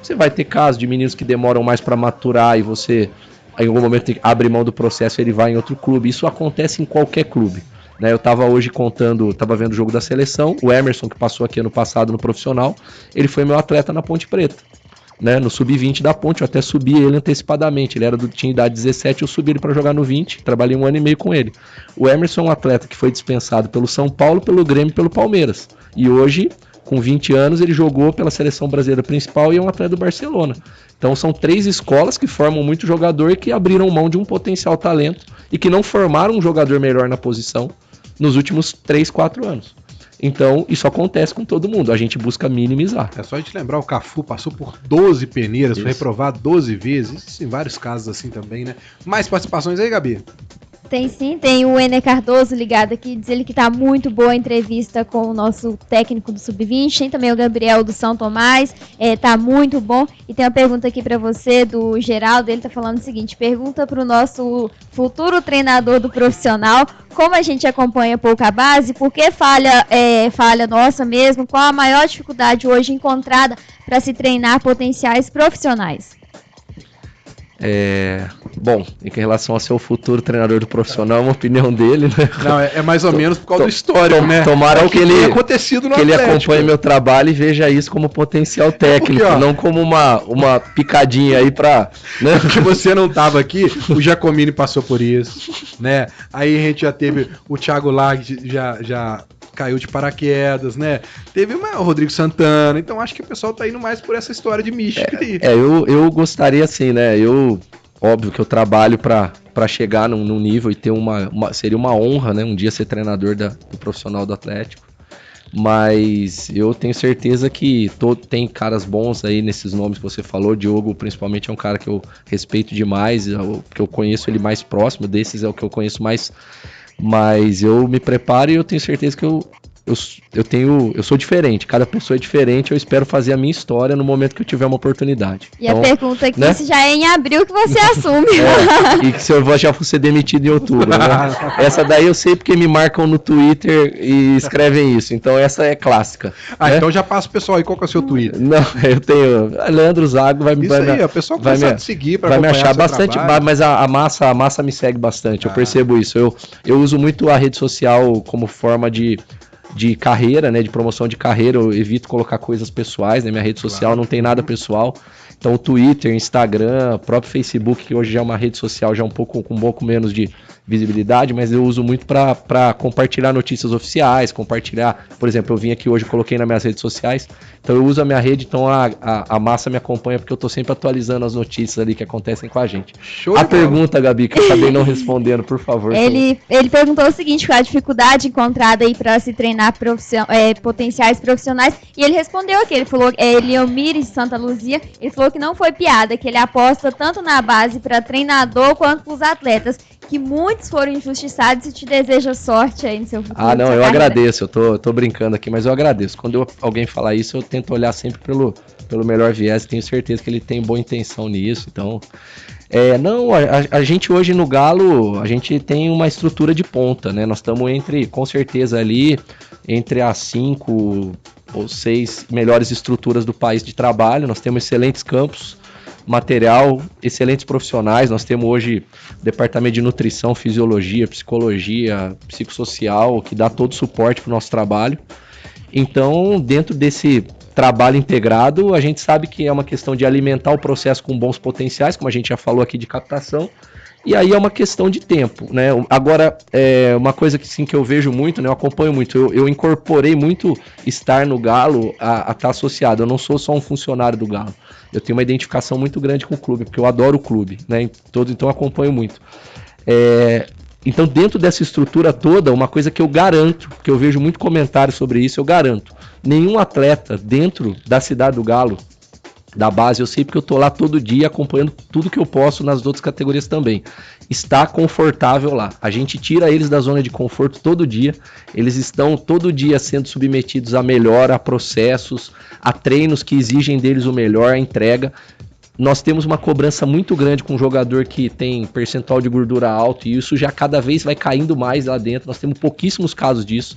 você vai ter casos de meninos que demoram mais para maturar e você, em algum momento, abre mão do processo e ele vai em outro clube. Isso acontece em qualquer clube, né? Eu estava hoje estava vendo o jogo da seleção, o Emerson, que passou aqui ano passado no profissional, ele foi meu atleta na Ponte Preta, né? No sub-20 da Ponte, eu até subi ele antecipadamente, ele tinha idade 17, eu subi ele para jogar no 20, trabalhei 1 ano e meio com ele. O Emerson é um atleta que foi dispensado pelo São Paulo, pelo Grêmio e pelo Palmeiras, e hoje, com 20 anos, ele jogou pela seleção brasileira principal e é um atleta do Barcelona. Então são 3 escolas que formam muito jogador e que abriram mão de um potencial talento e que não formaram um jogador melhor na posição nos últimos 3, 4 anos. Então isso acontece com todo mundo, a gente busca minimizar. É só a gente lembrar, o Cafu passou por 12 peneiras, foi reprovado 12 vezes, isso em vários casos assim também, né? Mais participações aí, Gabi? Tem sim, tem o Ener Cardoso ligado aqui, diz ele que tá muito boa a entrevista com o nosso técnico do Sub-20, tem também o Gabriel do São Tomás, tá muito bom. E tem uma pergunta aqui pra você, do Geraldo, ele tá falando o seguinte: pergunta pro nosso futuro treinador do profissional, como a gente acompanha pouca base, por que falha nossa mesmo, qual a maior dificuldade hoje encontrada para se treinar potenciais profissionais? Bom, em relação ao seu futuro treinador do profissional, é uma opinião dele, né? Não, é mais ou menos por causa do histórico, né? Tomara que ele acontecido no que ele Atlético. acompanhe meu trabalho e veja isso como potencial técnico, porque, não como uma picadinha aí pra... Né? Porque você não tava aqui, o Giacomini passou por isso, né? Aí a gente já teve o Thiago Lag, já caiu de paraquedas, né? Teve o Rodrigo Santana, então acho que o pessoal tá indo mais por essa história de mística aí. Eu gostaria assim, né? Óbvio que eu trabalho para chegar num nível e ter seria uma honra, né? Um dia ser treinador do profissional do Atlético. Mas eu tenho certeza que tem caras bons aí nesses nomes que você falou. Diogo, principalmente, é um cara que eu respeito demais, que eu conheço ele mais próximo, desses é o que eu conheço mais. Mas eu me preparo e eu tenho certeza que eu sou diferente, cada pessoa é diferente, eu espero fazer a minha história no momento que eu tiver uma oportunidade. E então, a pergunta aqui, né? Se já é em abril que você assume. E que se eu já for ser demitido em outubro, né? Essa daí eu sei porque me marcam no Twitter e escrevem isso, então essa é clássica. Né? Então já passa o pessoal aí, qual que é o seu Twitter? Não, eu tenho, Leandro Zago vai me a pessoa começa a te seguir para me achar bastante, mas a massa me segue bastante, eu percebo isso, eu uso muito a rede social como forma de carreira, né, de promoção de carreira, eu evito colocar coisas pessoais, né, minha rede social não tem nada pessoal, então o Twitter, Instagram, próprio Facebook, que hoje já é uma rede social já com um pouco menos de visibilidade, mas eu uso muito para compartilhar notícias oficiais, compartilhar, por exemplo, eu vim aqui hoje, coloquei nas minhas redes sociais, então eu uso a minha rede, então a massa me acompanha, porque eu tô sempre atualizando as notícias ali que acontecem com a gente. Show a pergunta, Gabi, que eu acabei não respondendo, por favor. Ele perguntou o seguinte, qual a dificuldade encontrada aí para se treinar potenciais profissionais, e ele respondeu aqui, ele falou, Eliomir Santa Luzia, ele falou que não foi piada, que ele aposta tanto na base para treinador quanto para os atletas, que muitos foram injustiçados e te deseja sorte aí no seu futuro. Ah, não, eu agradeço, eu tô brincando aqui, mas eu agradeço. Quando alguém falar isso, eu tento olhar sempre pelo melhor viés, tenho certeza que ele tem boa intenção nisso, então... a gente hoje no Galo, a gente tem uma estrutura de ponta, né? Nós estamos com certeza ali, entre as 5 ou 6 melhores estruturas do país de trabalho, nós temos excelentes campos, material, excelentes profissionais, nós temos hoje departamento de nutrição, fisiologia, psicologia, psicossocial, que dá todo o suporte para o nosso trabalho. Então, dentro desse trabalho integrado, a gente sabe que é uma questão de alimentar o processo com bons potenciais, como a gente já falou aqui de captação, e aí é uma questão de tempo, né? Agora, uma coisa que sim que eu vejo muito, né? Eu acompanho muito, eu incorporei muito estar no Galo a estar associado, eu não sou só um funcionário do Galo, eu tenho uma identificação muito grande com o clube, porque eu adoro o clube, né? Então eu acompanho muito. Então, dentro dessa estrutura toda, uma coisa que eu garanto, que eu vejo muito comentário sobre isso, eu garanto, nenhum atleta dentro da cidade do Galo, da base, eu sei porque eu tô lá todo dia acompanhando tudo que eu posso nas outras categorias também, está confortável lá. A gente tira eles da zona de conforto todo dia, eles estão todo dia sendo submetidos a melhor, a processos, a treinos que exigem deles o melhor, a entrega. Nós temos uma cobrança muito grande com um jogador que tem percentual de gordura alto, e isso já cada vez vai caindo mais lá dentro, nós temos pouquíssimos casos disso.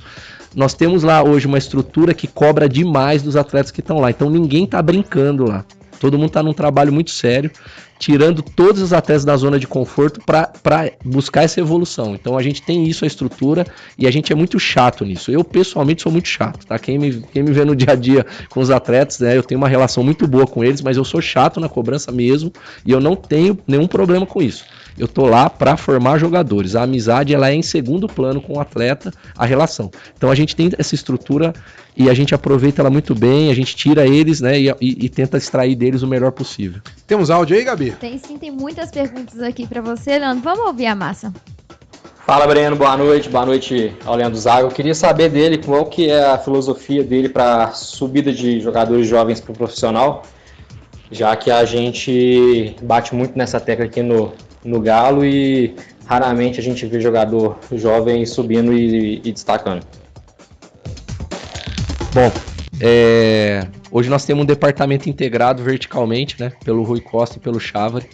Nós temos lá hoje uma estrutura que cobra demais dos atletas que estão lá, então ninguém está brincando lá. Todo mundo está num trabalho muito sério, tirando todos os atletas da zona de conforto para buscar essa evolução. Então a gente tem isso, a estrutura, e a gente é muito chato nisso. Eu pessoalmente sou muito chato, tá? Quem me vê no dia a dia com os atletas, né, eu tenho uma relação muito boa com eles, mas eu sou chato na cobrança mesmo, e eu não tenho nenhum problema com isso. Eu tô lá para formar jogadores. A amizade, ela é em segundo plano com o atleta, a relação. Então a gente tem essa estrutura e a gente aproveita ela muito bem, a gente tira eles, né, e tenta extrair deles o melhor possível. Temos áudio aí, Gabi? Tem sim, tem muitas perguntas aqui para você, Leandro. Vamos ouvir a massa. Fala, Breno, boa noite ao Leandro Zago. Eu queria saber dele qual que é a filosofia dele para subida de jogadores jovens para o profissional, já que a gente bate muito nessa tecla aqui no Galo e raramente a gente vê jogador jovem subindo e destacando. Bom, hoje nós temos um departamento integrado verticalmente, né, pelo Rui Costa e pelo Chávari,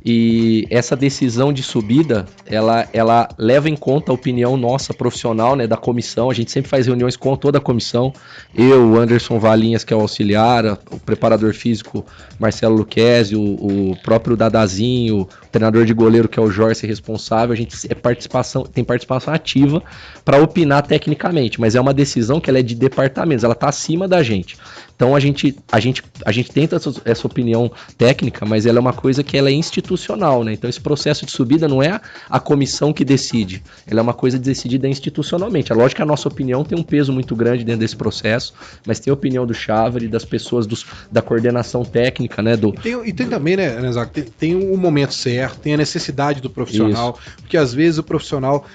e essa decisão de subida, ela leva em conta a opinião nossa profissional, né, da comissão. A gente sempre faz reuniões com toda a comissão, eu, o Anderson Valinhas, que é o auxiliar, o preparador físico Marcelo Luquezzi, o próprio Dadazinho, o treinador de goleiro, que é o Jorge, responsável. A gente tem participação ativa para opinar tecnicamente, mas é uma decisão que ela é de departamentos, ela está acima da gente. Então a gente tenta essa opinião técnica, mas ela é uma coisa que ela é institucional, né? Então esse processo de subida não é a comissão que decide, ela é uma coisa decidida institucionalmente. É lógico que a nossa opinião tem um peso muito grande dentro desse processo, mas tem a opinião do Chávari, das pessoas da coordenação técnica, né? E tem também, né, Zago, tem um momento certo, tem a necessidade do profissional, isso. Porque às vezes o profissional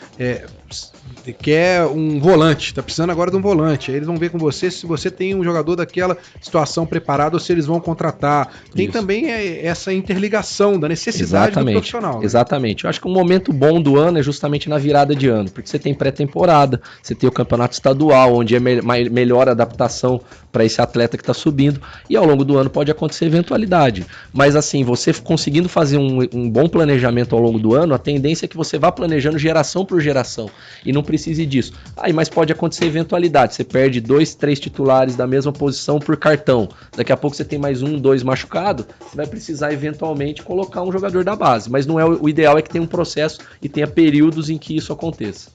quer um volante, tá precisando agora de um volante, aí eles vão ver com você se você tem um jogador daquela situação preparado ou se eles vão contratar. Tem isso. Também essa interligação da necessidade do profissional. Né? Exatamente. Eu acho que um momento bom do ano é justamente na virada de ano, porque você tem pré-temporada, você tem o campeonato estadual, onde é melhor adaptação para esse atleta que está subindo, e ao longo do ano pode acontecer eventualidade. Mas assim, você conseguindo fazer um bom planejamento ao longo do ano, a tendência é que você vá planejando geração por geração, e não precise disso. Mas pode acontecer eventualidade, você perde 2, 3 titulares da mesma posição por cartão, daqui a pouco você tem mais 1, 2 machucado, você vai precisar eventualmente colocar um jogador da base, mas não é o ideal, é que tenha um processo e tenha períodos em que isso aconteça.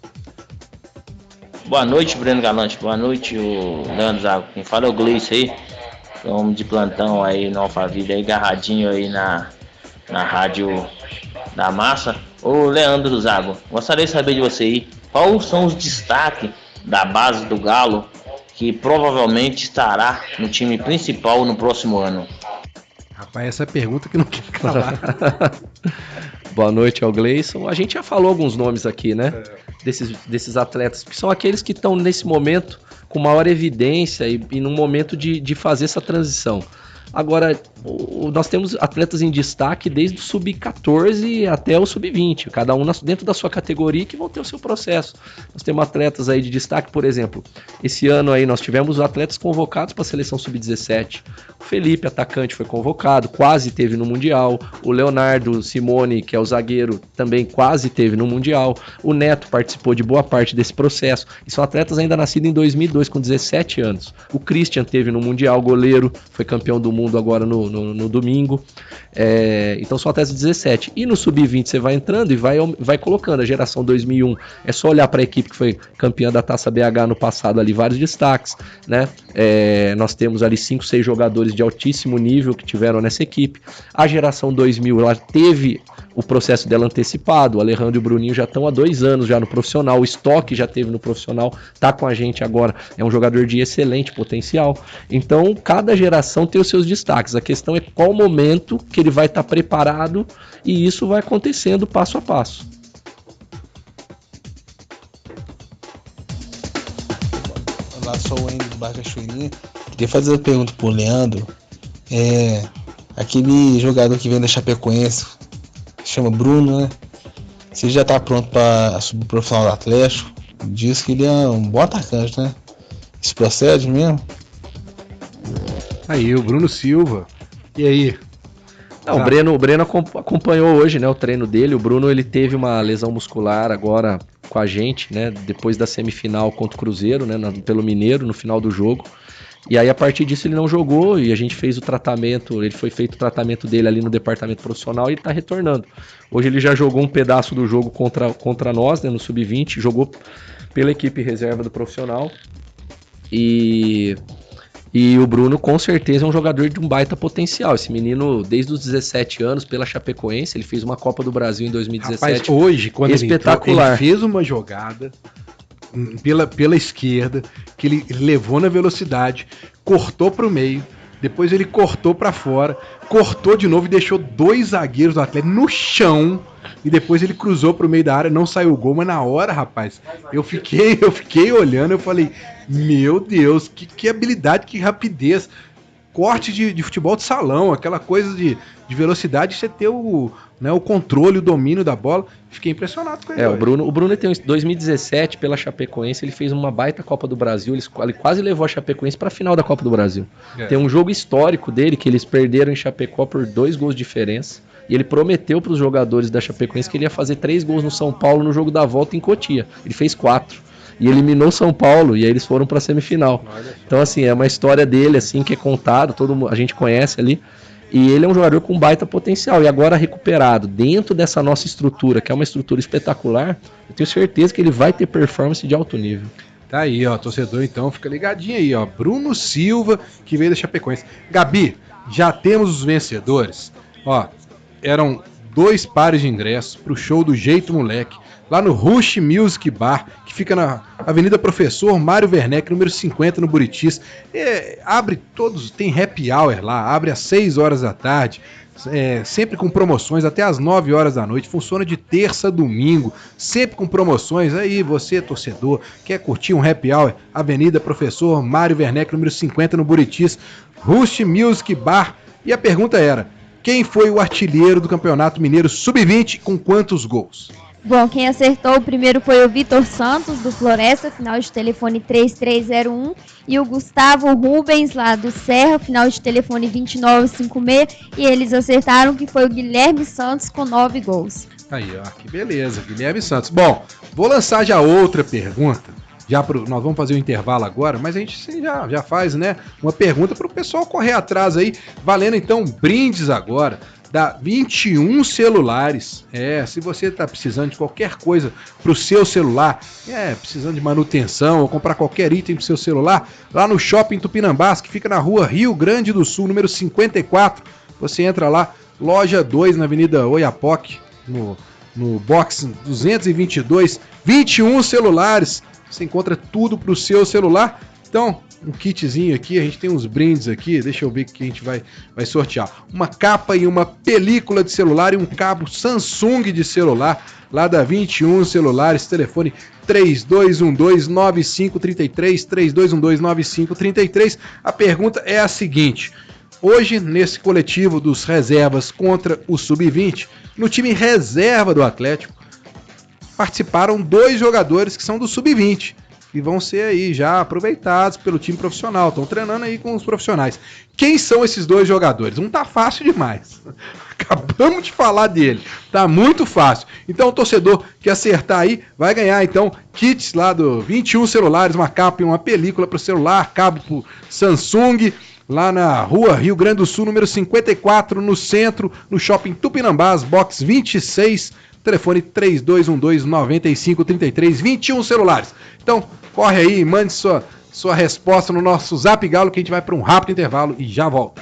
Boa noite, Breno Galante. Boa noite, o Leandro Zago. Quem fala é o Gleice aí, homem de plantão aí no Alphaville, aí, agarradinho aí na Rádio da Massa. Ô Leandro Zago, gostaria de saber de você aí, quais são os destaques da base do Galo que provavelmente estará no time principal no próximo ano? Rapaz, essa é a pergunta que não quer calar. Boa noite ao Gleison. A gente já falou alguns nomes aqui, né? Desses atletas, que são aqueles que estão nesse momento com maior evidência e num momento de fazer essa transição. Agora, nós temos atletas em destaque desde o sub-14 até o sub-20, cada um dentro da sua categoria, que vão ter o seu processo. Nós temos atletas aí de destaque, por exemplo, esse ano aí nós tivemos atletas convocados para a seleção sub-17. O Felipe, atacante, foi convocado, quase teve no Mundial. O Leonardo Simone, que é o zagueiro, também quase teve no Mundial. O Neto participou de boa parte desse processo. E são atletas ainda nascidos em 2002, com 17 anos. O Christian teve no Mundial, goleiro, foi campeão do mundo agora no domingo. Então são atletas de 17. E no sub-20 você vai entrando e vai colocando. A geração 2001, é só olhar para a equipe que foi campeã da Taça BH no passado ali, vários destaques, né? Nós temos ali 5, 6 jogadores de altíssimo nível que tiveram nessa equipe. A geração 2000, ela teve o processo dela antecipado. O Alejandro e o Bruninho já estão há 2 anos já no profissional. O Stock já teve no profissional, tá com a gente agora. É um jogador de excelente potencial. Então, cada geração tem os seus destaques. A questão é qual momento que ele vai estar preparado, e isso vai acontecendo passo a passo. Olá, sou o Wendel do Bar Cachoeirinha. Queria fazer uma pergunta pro Leandro. Aquele jogador que vem da Chapecoense, chama Bruno, né? Se ele já tá pronto para subir pro profissional do Atlético, diz que ele é um bom atacante, né? Isso procede mesmo? Aí, o Bruno Silva. E aí? Não, o Breno acompanhou hoje, né, o treino dele. O Bruno, ele teve uma lesão muscular agora com a gente, né, depois da semifinal contra o Cruzeiro, né, pelo Mineiro, no final do jogo. E aí, a partir disso, ele não jogou e a gente fez o tratamento, ele foi feito o tratamento dele ali no departamento profissional e ele tá retornando. Hoje ele já jogou um pedaço do jogo contra nós, né, no sub-20, jogou pela equipe reserva do profissional. E o Bruno, com certeza, é um jogador de um baita potencial. Esse menino, desde os 17 anos, pela Chapecoense, ele fez uma Copa do Brasil em 2017. Rapaz, hoje, quando espetacular. Ele fez uma jogada pela esquerda, que ele levou na velocidade, cortou para o meio, depois ele cortou para fora, cortou de novo e deixou 2 zagueiros do Atlético no chão, e depois ele cruzou para o meio da área, não saiu o gol, mas na hora, rapaz, eu fiquei olhando, eu falei, meu Deus, que habilidade, que rapidez, corte de futebol de salão, aquela coisa de velocidade, você ter o controle, o domínio da bola. Fiquei impressionado com ele. O Bruno tem 2017 pela Chapecoense, ele fez uma baita Copa do Brasil, ele quase levou a Chapecoense para a final da Copa do Brasil. Tem um jogo histórico dele, que eles perderam em Chapecó por 2 gols de diferença, e ele prometeu para os jogadores da Chapecoense que ele ia fazer 3 gols no São Paulo no jogo da volta em Cotia. Ele fez 4. E eliminou São Paulo, e aí eles foram para a semifinal. Então, assim, é uma história dele, assim, que é contado, a gente conhece ali. E ele é um jogador com baita potencial. E agora recuperado dentro dessa nossa estrutura, que é uma estrutura espetacular, eu tenho certeza que ele vai ter performance de alto nível. Tá aí, ó, torcedor, então, fica ligadinho aí, ó. Bruno Silva, que veio da Chapecoense. Gabi, já temos os vencedores. Ó, eram 2 pares de ingressos pro show do Jeito Moleque, lá no Rush Music Bar, que fica na Avenida Professor Mário Werneck, número 50, no Buritis. Abre todos, tem happy hour lá, abre às 6 horas da tarde, sempre com promoções até às 9 horas da noite, funciona de terça a domingo, sempre com promoções. Aí você, torcedor, quer curtir um happy hour, Avenida Professor Mário Werneck, número 50, no Buritis, Rush Music Bar. E a pergunta era, quem foi o artilheiro do Campeonato Mineiro Sub-20 com quantos gols? Bom, quem acertou o primeiro foi o Vitor Santos, do Floresta, final de telefone 3301, e o Gustavo Rubens, lá do Serra, final de telefone 2956, e eles acertaram que foi o Guilherme Santos, com 9 gols. Aí, ó, que beleza, Guilherme Santos. Bom, vou lançar já outra pergunta, nós vamos fazer o intervalo agora, mas a gente já faz, né, uma pergunta para o pessoal correr atrás aí, valendo então brindes agora. Dá 21 celulares. Se você está precisando de qualquer coisa para o seu celular, precisando de manutenção ou comprar qualquer item para o seu celular, lá no Shopping Tupinambás, que fica na rua Rio Grande do Sul, número 54, você entra lá, loja 2 na Avenida Oiapoque, no box 222, 21 celulares. Você encontra tudo pro seu celular. Então, um kitzinho aqui, a gente tem uns brindes aqui, deixa eu ver o que a gente vai sortear. Uma capa e uma película de celular e um cabo Samsung de celular, lá da 21 Celulares, telefone 3212-9533, 3212-9533. A pergunta é a seguinte: hoje, nesse coletivo dos reservas contra o Sub-20, no time reserva do Atlético, participaram 2 jogadores que são do Sub-20, que vão ser aí já aproveitados pelo time profissional, estão treinando aí com os profissionais. Quem são esses 2 jogadores? Um tá fácil demais. Acabamos de falar dele, tá muito fácil. Então o torcedor que acertar aí vai ganhar então kits lá do 21 Celulares, uma capa e uma película para o celular, cabo pro Samsung, lá na rua Rio Grande do Sul, número 54, no centro, no Shopping Tupinambás, box 26, telefone 3212-9533, 21 Celulares. Então, corre aí, mande sua resposta no nosso Zap Galo, que a gente vai para um rápido intervalo e já volta.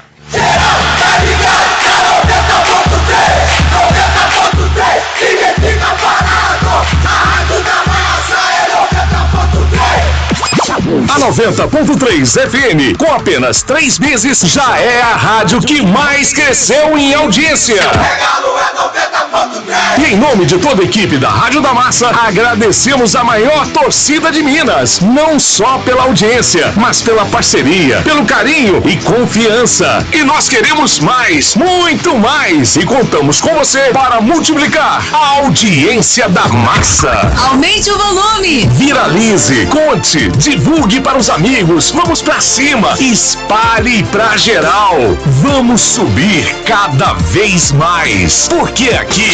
A 90.3 FM, com apenas 3 meses, já é a rádio que mais cresceu em audiência. E em nome de toda a equipe da Rádio da Massa, agradecemos a maior torcida de Minas, não só pela audiência, mas pela parceria, pelo carinho e confiança. E nós queremos mais, muito mais, e contamos com você para multiplicar a audiência da Massa. Aumente o volume, viralize, conte, divulgue para os amigos, vamos pra cima, espalhe pra geral, vamos subir cada vez mais, porque aqui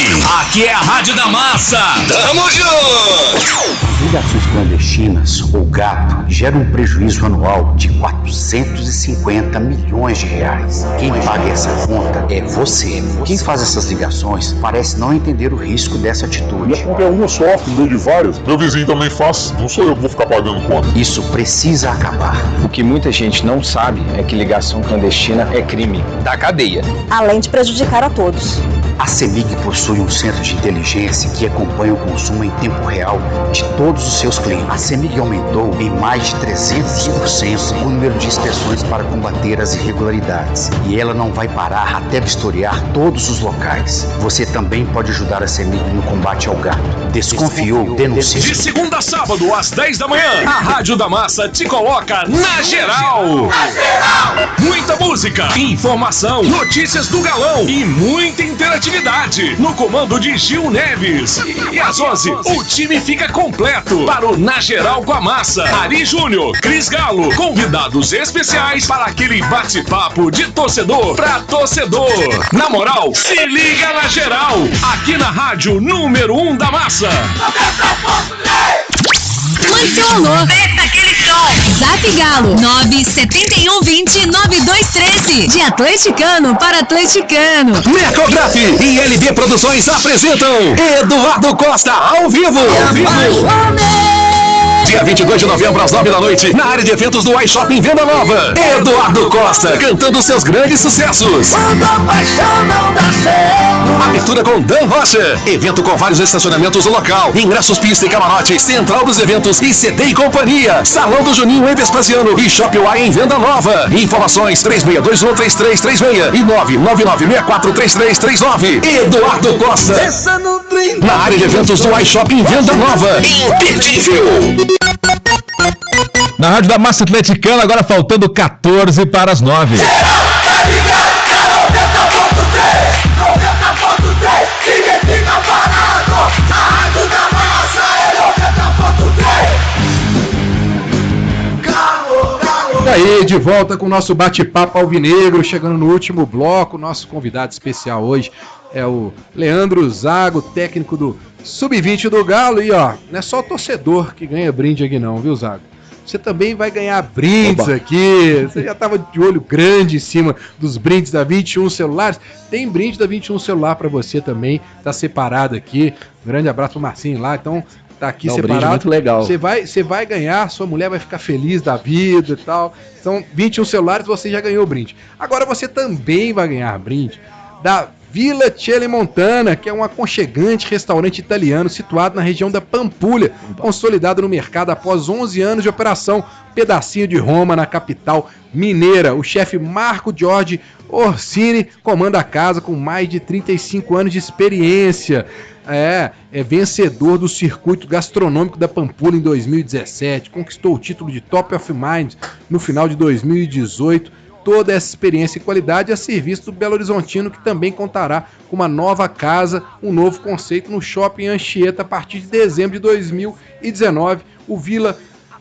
é a Rádio da Massa, tamo junto! Ligações clandestinas ou gato geram um prejuízo anual de 450 milhões de reais. Quem paga essa conta é você. Quem faz essas ligações parece não entender o risco dessa atitude. Minha conta é uma só, no meio de vários. Meu vizinho também faz, não sou eu que vou ficar pagando conta. Isso precisa acabar. O que muita gente não sabe é que ligação clandestina é crime da cadeia, além de prejudicar a todos. A CEMIG possui um centro de inteligência que acompanha o consumo em tempo real de todos os seus clientes. A CEMIG aumentou em mais de 300% o número de inspeções para combater as irregularidades. E ela não vai parar até vistoriar todos os locais. Você também pode ajudar a CEMIG no combate ao gato. Desconfiou? Denuncie. De segunda a sábado, às 10 da manhã, a Rádio da Massa te coloca na geral. Muita música, informação, notícias do galão e muita interatividade. No comando de Gil Neves. E às 11, o time fica completo para o Na Geral com a Massa. Ari Júnior, Cris Galo, convidados especiais para aquele bate-papo de torcedor para torcedor. Na moral, se liga na geral, aqui na rádio número 1 da Massa. Mande seu alô. Desce aquele som. Zap Galo 971209213. De atleticano para atleticano. Mercograf e LB Produções apresentam Eduardo Costa ao vivo. Dia 22 de novembro, às 9 da noite, na área de eventos do iShopping Venda Nova. Eduardo Costa, cantando seus grandes sucessos. Abertura com Dan Rocha. Evento com vários estacionamentos no local. Ingressos, pista e camarote. Central dos eventos e CD e Companhia. Salão do Juninho em Vespasiano e Shopping Y em Venda Nova. Informações 36213336 e 999643339. Eduardo Costa. Na área de eventos do iShopping Venda Nova. Imperdível. Na Rádio da Massa Atleticana, agora faltando 14 para as 9. E aí, de volta com o nosso bate-papo alvinegro, chegando no último bloco. Nosso convidado especial hoje é o Leandro Zago, técnico do Sub-20 do Galo. E ó, não é só o torcedor que ganha brinde aqui não, viu, Zago? Você também vai ganhar brindes aqui. Você já estava de olho grande em cima dos brindes da 21 Celulares. Tem brinde da 21 Celular para você também, tá separado aqui. Um grande abraço pro Marcinho lá, então tá aqui separado. Muito legal. Você vai ganhar, sua mulher vai ficar feliz da vida e tal. Então, 21 Celulares, você já ganhou o brinde. Agora você também vai ganhar brinde da Villa Celimontana, que é um aconchegante restaurante italiano situado na região da Pampulha, consolidado no mercado após 11 anos de operação, pedacinho de Roma, na capital mineira. O chefe Marco Jorge Orsini comanda a casa com mais de 35 anos de experiência. É vencedor do circuito gastronômico da Pampulha em 2017, conquistou o título de Top of Mind no final de 2018. Toda essa experiência e qualidade a serviço do Belo Horizontino, que também contará com uma nova casa, um novo conceito no Shopping Anchieta a partir de dezembro de 2019. O Villa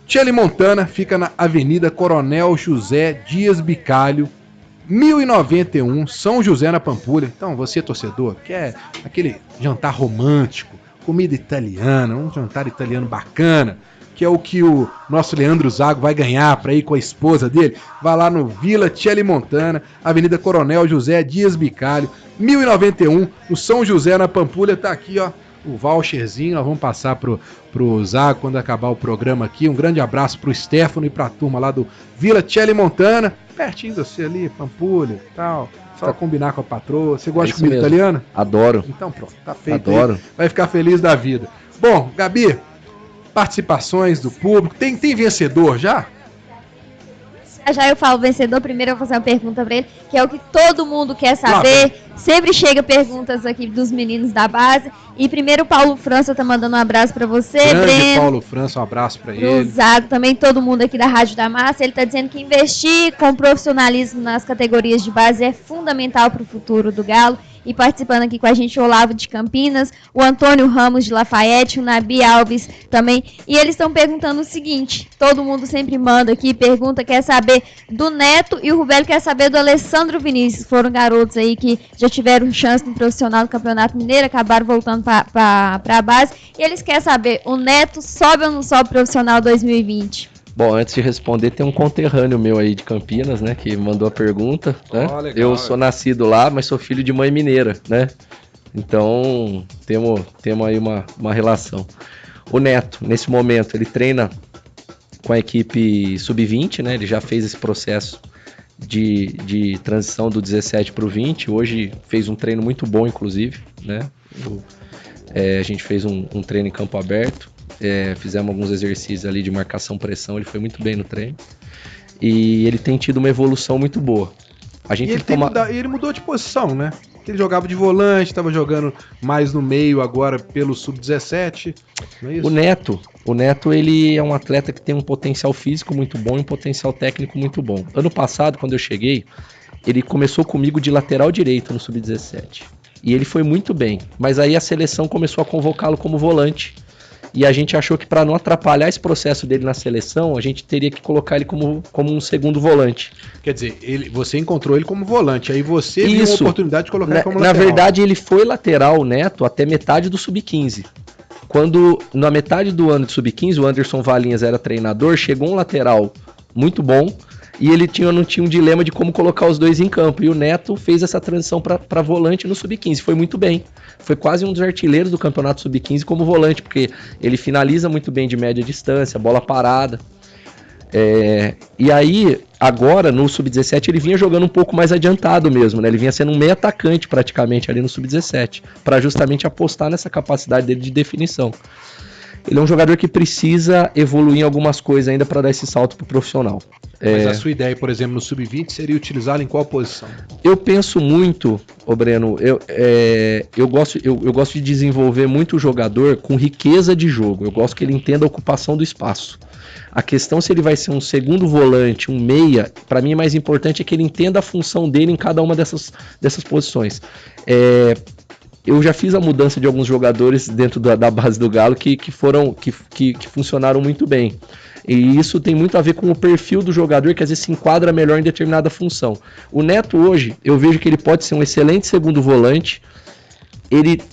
Celimontana fica na Avenida Coronel José Dias Bicalho, 1091, São José, na Pampulha. Então, você, torcedor, quer aquele jantar romântico, comida italiana, um jantar italiano bacana, que é o que o nosso Leandro Zago vai ganhar para ir com a esposa dele, vai lá no Villa Celimontana, Avenida Coronel José Dias Bicalho, 1091, no São José, na Pampulha. Tá aqui, ó, o voucherzinho. Nós vamos passar pro Zago quando acabar o programa aqui. Um grande abraço pro Stefano e pra turma lá do Villa Celimontana, pertinho de você ali, Pampulha e tal. Só combinar com a patroa. Você gosta de comida italiana? Adoro. Então pronto, tá feito. Adoro. Aí. Vai ficar feliz da vida. Bom, Gabi, participações do público. Tem vencedor já? Já eu falo vencedor. Primeiro eu vou fazer uma pergunta pra ele, que é o que todo mundo quer saber. Sempre chega perguntas aqui dos meninos da base. E primeiro o Paulo França tá mandando um abraço pra você, Grande Breno. Paulo França, um abraço pra ele. Zago, também todo mundo aqui da Rádio da Massa. Ele tá dizendo que investir com profissionalismo nas categorias de base é fundamental pro futuro do Galo. E participando aqui com a gente o Olavo de Campinas, o Antônio Ramos de Lafayette, o Nabi Alves também. E eles estão perguntando o seguinte, todo mundo sempre manda aqui, pergunta, quer saber do Neto, e o Rubélio quer saber do Alessandro Vinícius. Foram garotos aí que já tiveram chance no profissional do Campeonato Mineiro, acabaram voltando para a base. E eles querem saber, o Neto sobe ou não sobe profissional 2020? Bom, antes de responder, tem um conterrâneo meu aí de Campinas, né, que mandou a pergunta, né? Legal, eu sou nascido lá, mas sou filho de mãe mineira, né? Então, temos aí uma relação. O Neto, nesse momento, ele treina com a equipe sub-20, né? Ele já fez esse processo de transição do 17 para o 20. Hoje fez um treino muito bom, inclusive, né? A gente fez um treino em campo aberto. Fizemos alguns exercícios ali de marcação-pressão, ele foi muito bem no treino. E ele tem tido uma evolução muito boa. A gente ele mudou de posição, né? Ele jogava de volante, estava jogando mais no meio agora pelo sub-17, não é isso? O Neto, ele é um atleta que tem um potencial físico muito bom e um potencial técnico muito bom. Ano passado, quando eu cheguei, ele começou comigo de lateral direito no sub-17. E ele foi muito bem, mas aí a seleção começou a convocá-lo como volante. E a gente achou que para não atrapalhar esse processo dele na seleção, a gente teria que colocar ele como um segundo volante. Quer dizer, você encontrou ele como volante, aí você viu uma oportunidade de colocar ele como lateral. Na verdade, ele foi lateral, o Neto, até metade do sub-15. Quando, na metade do ano de sub-15, o Anderson Valinhas era treinador, chegou um lateral muito bom, e ele não tinha um dilema de como colocar os dois em campo. E o Neto fez essa transição para volante no sub-15. Foi muito bem. Foi quase um dos artilheiros do campeonato sub-15 como volante, porque ele finaliza muito bem de média distância, bola parada. E aí, agora, no sub-17, ele vinha jogando um pouco mais adiantado mesmo, né? Ele vinha sendo um meio atacante praticamente ali no sub-17, para justamente apostar nessa capacidade dele de definição. Ele é um jogador que precisa evoluir em algumas coisas ainda para dar esse salto pro profissional. Mas a sua ideia, por exemplo, no sub-20 seria utilizá-lo em qual posição? Eu penso muito, Breno, eu gosto de desenvolver muito o jogador com riqueza de jogo. Eu gosto que ele entenda a ocupação do espaço. A questão se ele vai ser um segundo volante, um meia, para mim é mais importante é que ele entenda a função dele em cada uma dessas posições. Eu já fiz a mudança de alguns jogadores dentro da base do Galo que funcionaram muito bem. E isso tem muito a ver com o perfil do jogador que às vezes se enquadra melhor em determinada função. O Neto hoje, eu vejo que ele pode ser um excelente segundo volante.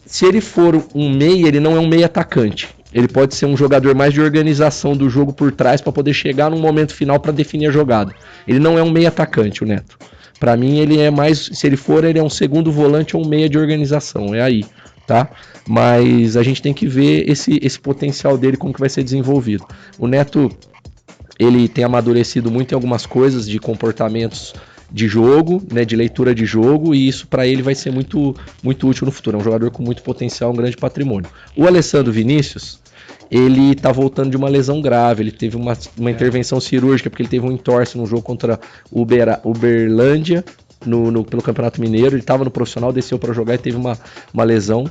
Se ele for um meia, ele não é um meia atacante. Ele pode ser um jogador mais de organização do jogo por trás para poder chegar num momento final para definir a jogada. Ele não é um meia atacante, o Neto. Para mim ele é mais, se ele for, ele é um segundo volante ou um meia de organização, é aí, tá? Mas a gente tem que ver esse potencial dele, como que vai ser desenvolvido. O Neto, ele tem amadurecido muito em algumas coisas de comportamentos jogo, né, de leitura de jogo, e isso para ele vai ser muito, muito útil no futuro. É um jogador com muito potencial, um grande patrimônio. O Alessandro Vinícius, ele tá voltando de uma lesão grave, ele teve uma intervenção cirúrgica, porque ele teve um entorse no jogo contra o Uberlândia, pelo Campeonato Mineiro. Ele estava no profissional, desceu para jogar e teve uma lesão.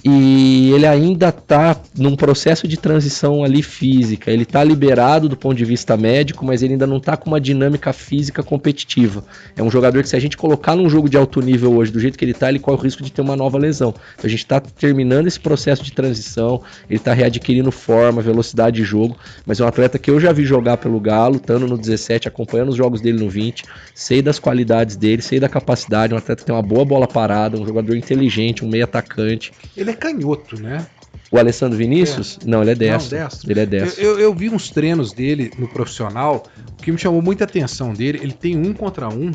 E ele ainda está num processo de transição ali física. Ele está liberado do ponto de vista médico, mas ele ainda não está com uma dinâmica física competitiva. É um jogador que, se a gente colocar num jogo de alto nível hoje, do jeito que ele está, ele corre o risco de ter uma nova lesão. Então a gente está terminando esse processo de transição, ele está readquirindo forma, velocidade de jogo, mas é um atleta que eu já vi jogar pelo Galo, estando no 17, acompanhando os jogos dele no 20, sei das qualidades dele, sei da capacidade, um atleta que tem uma boa bola parada, um jogador inteligente, um meio atacante. Ele é canhoto, né? O Alessandro Vinícius? Não, ele é destro. Ele é destro. Eu vi uns treinos dele no profissional, o que me chamou muita atenção dele, ele tem 1 contra 1,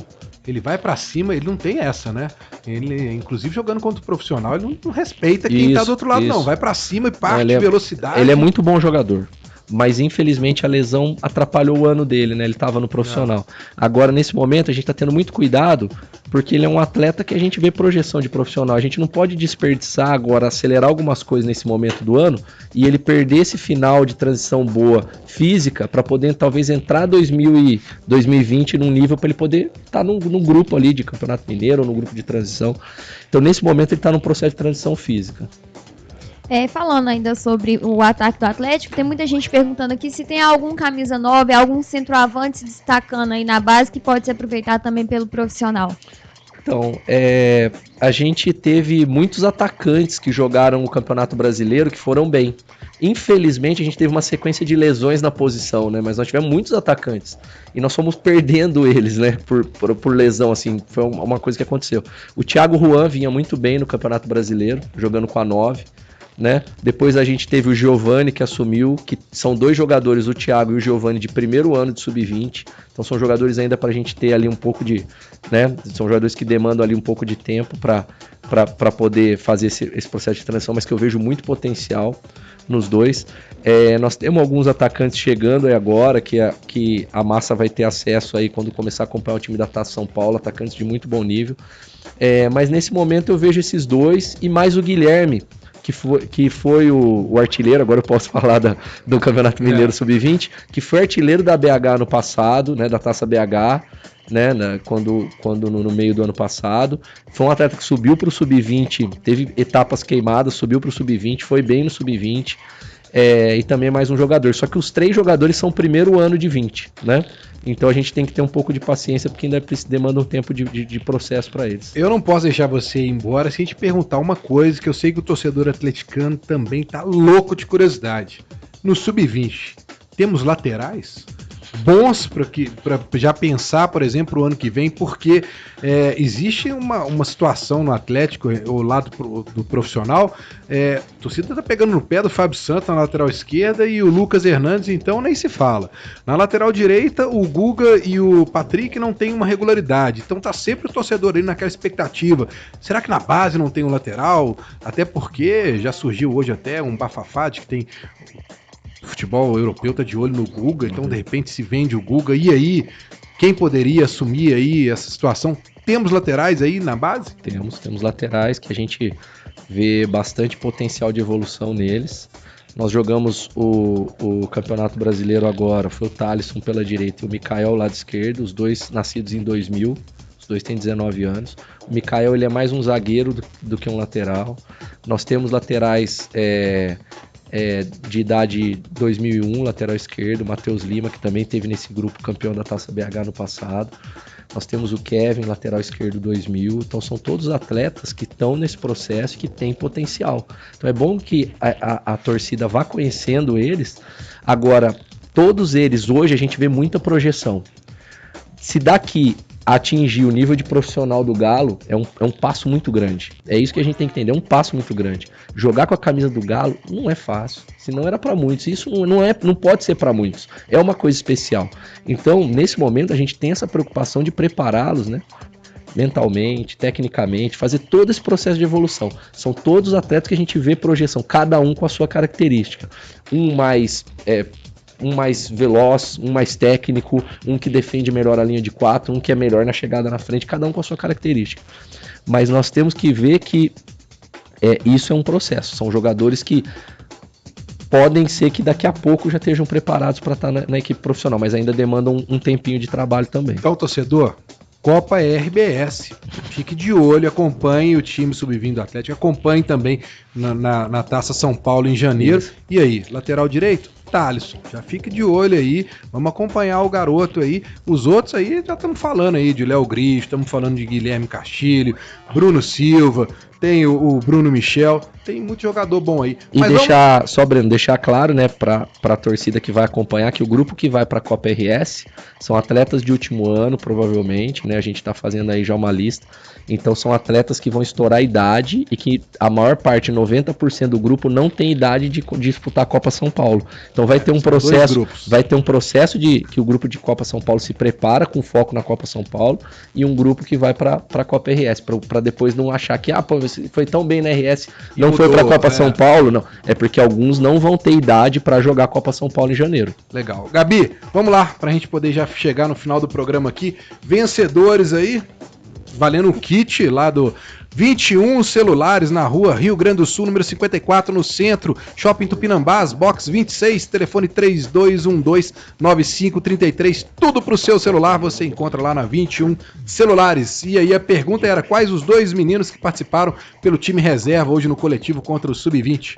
ele vai pra cima, ele não tem essa, né? Ele, inclusive, jogando contra o profissional, ele não respeita quem tá do outro lado, não. Vai pra cima e parte, velocidade. Ele é muito bom jogador. Mas infelizmente a lesão atrapalhou o ano dele, né? Ele estava no profissional. Agora, nesse momento, a gente está tendo muito cuidado, porque ele é um atleta que a gente vê projeção de profissional. A gente não pode desperdiçar agora, acelerar algumas coisas nesse momento do ano e ele perder esse final de transição boa física para poder talvez entrar 2020 num nível para ele poder estar num grupo ali de Campeonato Mineiro ou no grupo de transição. Então, nesse momento, ele está num processo de transição física. Falando ainda sobre o ataque do Atlético, tem muita gente perguntando aqui se tem algum camisa 9, algum centroavante se destacando aí na base que pode ser aproveitado também pelo profissional. Então, a gente teve muitos atacantes que jogaram o Campeonato Brasileiro que foram bem. Infelizmente, a gente teve uma sequência de lesões na posição, né? Mas nós tivemos muitos atacantes e nós fomos perdendo eles, né? Por lesão, assim, foi uma coisa que aconteceu. O Thiago Juan vinha muito bem no Campeonato Brasileiro, jogando com a 9. Né? Depois a gente teve o Giovani, que assumiu, que são 2 jogadores, o Thiago e o Giovani, de primeiro ano de sub-20. Então são jogadores ainda para a gente ter ali um pouco de, né? São jogadores que demandam ali um pouco de tempo para poder fazer esse processo de transição, mas que eu vejo muito potencial nos dois. Nós temos alguns atacantes chegando aí agora, que a massa vai ter acesso aí quando começar a acompanhar o time da Taça São Paulo, atacantes de muito bom nível. Mas nesse momento eu vejo esses 2 e mais o Guilherme, que foi o artilheiro, agora eu posso falar do Campeonato Mineiro Sub-20, que foi artilheiro da BH no passado, né, da Taça BH, né, quando no meio do ano passado. Foi um atleta que subiu para o Sub-20, teve etapas queimadas, subiu para o Sub-20, foi bem no Sub-20, e também mais um jogador. Só que os 3 jogadores são primeiro ano de 20, né? Então a gente tem que ter um pouco de paciência, porque ainda demanda um tempo de processo para eles. Eu não posso deixar você ir embora sem te perguntar uma coisa que eu sei que o torcedor atleticano também tá louco de curiosidade. No Sub-20, temos laterais bons para já pensar, por exemplo, o ano que vem, porque existe uma situação no Atlético, o lado do profissional, a torcida tá pegando no pé do Fábio Santos na lateral esquerda e o Lucas Hernandes, então, nem se fala. Na lateral direita, o Guga e o Patrick não tem uma regularidade, então tá sempre o torcedor ali naquela expectativa. Será que na base não tem um lateral? Até porque já surgiu hoje até um bafafá de que tem... O futebol europeu tá de olho no Guga, então de repente se vende o Guga, e aí, quem poderia assumir aí essa situação? Temos laterais aí na base? Temos laterais que a gente vê bastante potencial de evolução neles. Nós jogamos o Campeonato Brasileiro agora, foi o Thalisson pela direita e o Mikael ao lado esquerdo, os 2 nascidos em 2000, os 2 têm 19 anos. O Mikael, ele é mais um zagueiro do que um lateral. Nós temos laterais... de idade 2001, lateral esquerdo, Matheus Lima, que também teve nesse grupo campeão da Taça BH no passado. Nós temos o Kevin, lateral esquerdo 2000. Então são todos atletas que estão nesse processo, que têm potencial. Então é bom que a torcida vá conhecendo eles. Agora, todos eles, hoje a gente vê muita projeção. Se daqui atingir o nível de profissional do Galo, é um passo muito grande. É isso que a gente tem que entender, é um passo muito grande. Jogar com a camisa do Galo não é fácil, senão era para muitos. Isso não pode ser para muitos, é uma coisa especial. Então, nesse momento, a gente tem essa preocupação de prepará-los, né? Mentalmente, tecnicamente, fazer todo esse processo de evolução. São todos atletas que a gente vê projeção, cada um com a sua característica. Um mais mais veloz, um mais técnico, um que defende melhor a linha de 4, um que é melhor na chegada na frente, cada um com a sua característica. Mas nós temos que ver que isso é um processo, são jogadores que podem ser que daqui a pouco já estejam preparados para estar na equipe profissional, mas ainda demandam um tempinho de trabalho também. Então, torcedor, Copa RBS. Fique de olho, acompanhe o time sub-20 do Atlético, acompanhe também na Taça São Paulo em janeiro. Isso. E aí, lateral direito? Thalisson, já fique de olho aí, vamos acompanhar o garoto aí. Os outros aí, já estamos falando aí de Léo Gris, estamos falando de Guilherme Castilho, Bruno Silva, tem o Bruno Michel, tem muito jogador bom aí. E mas só, Breno, deixar claro, né, para a torcida que vai acompanhar, que o grupo que vai para a Copa RS são atletas de último ano, provavelmente, né, a gente está fazendo aí já uma lista. Então são atletas que vão estourar a idade e que a maior parte, 90% do grupo, não tem idade de disputar a Copa São Paulo. Então vai ter um processo de que o grupo de Copa São Paulo se prepara com foco na Copa São Paulo e um grupo que vai para a Copa RS, para depois não achar que foi tão bem na RS, não foi para a Copa São Paulo, não. É porque alguns não vão ter idade para jogar a Copa São Paulo em janeiro. Legal. Gabi, vamos lá, para a gente poder já chegar no final do programa aqui. Vencedores aí, valendo um kit lá do 21 celulares na rua Rio Grande do Sul, número 54, no centro, Shopping Tupinambás, box 26, telefone 3212-9533, tudo pro seu celular, você encontra lá na 21 celulares. E aí a pergunta era, quais os 2 meninos que participaram pelo time reserva hoje no coletivo contra o Sub-20?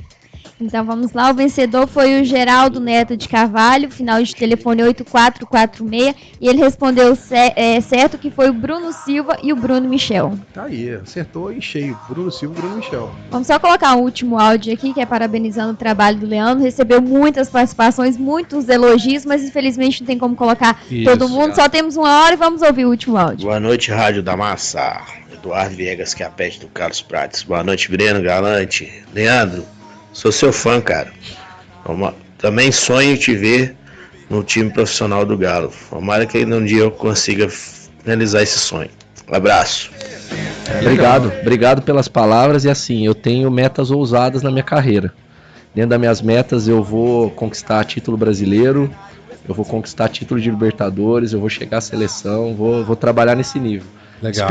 Então vamos lá, o vencedor foi o Geraldo Neto de Carvalho, final de telefone 8446, e ele respondeu certo que foi o Bruno Silva e o Bruno Michel. Tá aí, acertou em cheio, Bruno Silva e Bruno Michel. Vamos só colocar um último áudio aqui, que é parabenizando o trabalho do Leandro, recebeu muitas participações, muitos elogios, mas infelizmente não tem como colocar todo mundo, só temos 1 hora e vamos ouvir o último áudio. Boa noite, Rádio da Massa, Eduardo Viegas, que é a pet do Carlos Prates. Boa noite, Breno Galante. Leandro, sou seu fã, cara. Também sonho te ver no time profissional do Galo. Tomara que ainda um dia eu consiga realizar esse sonho. Um abraço. Obrigado pelas palavras. E assim, eu tenho metas ousadas na minha carreira. Dentro das minhas metas eu vou conquistar título brasileiro, eu vou conquistar título de Libertadores, eu vou chegar à seleção, vou trabalhar nesse nível. Legal,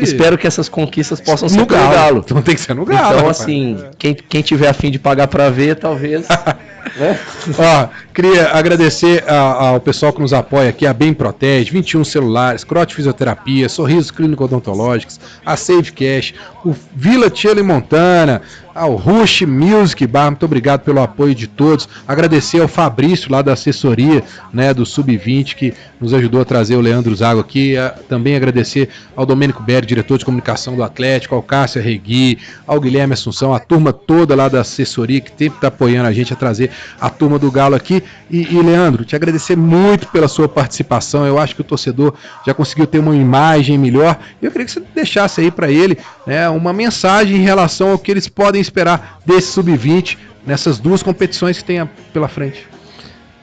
espero que essas conquistas possam ser no Galo. Então tem que ser no Galo. Então, assim, quem tiver a fim de pagar pra ver, talvez. Né? Ó, queria agradecer ao pessoal que nos apoia aqui, a Bem Protege, 21 celulares, Crote Fisioterapia, Sorrisos Clínico Odontológicos, a Save Cash, o Vila Tchela Montana, ao Rush Music Bar, muito obrigado pelo apoio de todos. Agradecer ao Fabrício lá da assessoria, né, do Sub-20, que nos ajudou a trazer o Leandro Zago aqui. Também agradecer ao Domênico Berri, diretor de comunicação do Atlético, ao Cássio Regui, ao Guilherme Assunção, a turma toda lá da assessoria que sempre está apoiando a gente a trazer a turma do Galo aqui. E Leandro, te agradecer muito pela sua participação. Eu acho que o torcedor já conseguiu ter uma imagem melhor. Eu queria que você deixasse aí para ele, né, uma mensagem em relação ao que eles podem esperar desse Sub-20 nessas 2 competições que tem pela frente.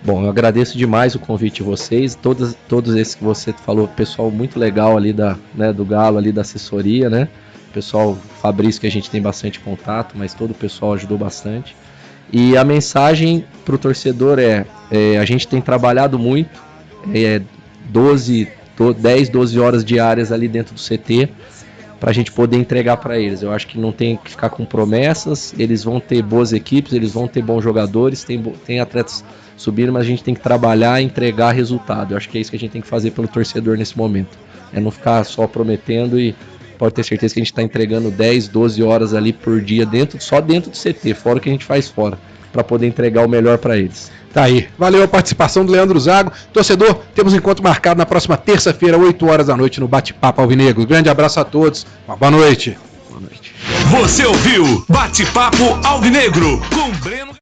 Bom, eu agradeço demais o convite de vocês, todos esses que você falou, pessoal muito legal ali do Galo, ali da assessoria, né? Pessoal Fabrício, que a gente tem bastante contato, mas todo o pessoal ajudou bastante. E a mensagem para o torcedor a gente tem trabalhado muito, 10, 12 horas diárias ali dentro do CT, para a gente poder entregar para eles. Eu acho que não tem que ficar com promessas, eles vão ter boas equipes, eles vão ter bons jogadores, tem atletas subindo, mas a gente tem que trabalhar e entregar resultado. Eu acho que é isso que a gente tem que fazer pelo torcedor nesse momento. É não ficar só prometendo, e pode ter certeza que a gente está entregando 10, 12 horas ali por dia, só dentro do CT, fora o que a gente faz fora, para poder entregar o melhor para eles. Tá aí. Valeu a participação do Leandro Zago. Torcedor, temos um encontro marcado na próxima terça-feira, 8 horas da noite, no Bate-Papo Alvinegro. Grande abraço a todos. Uma boa noite. Você ouviu Bate-Papo Alvinegro com Breno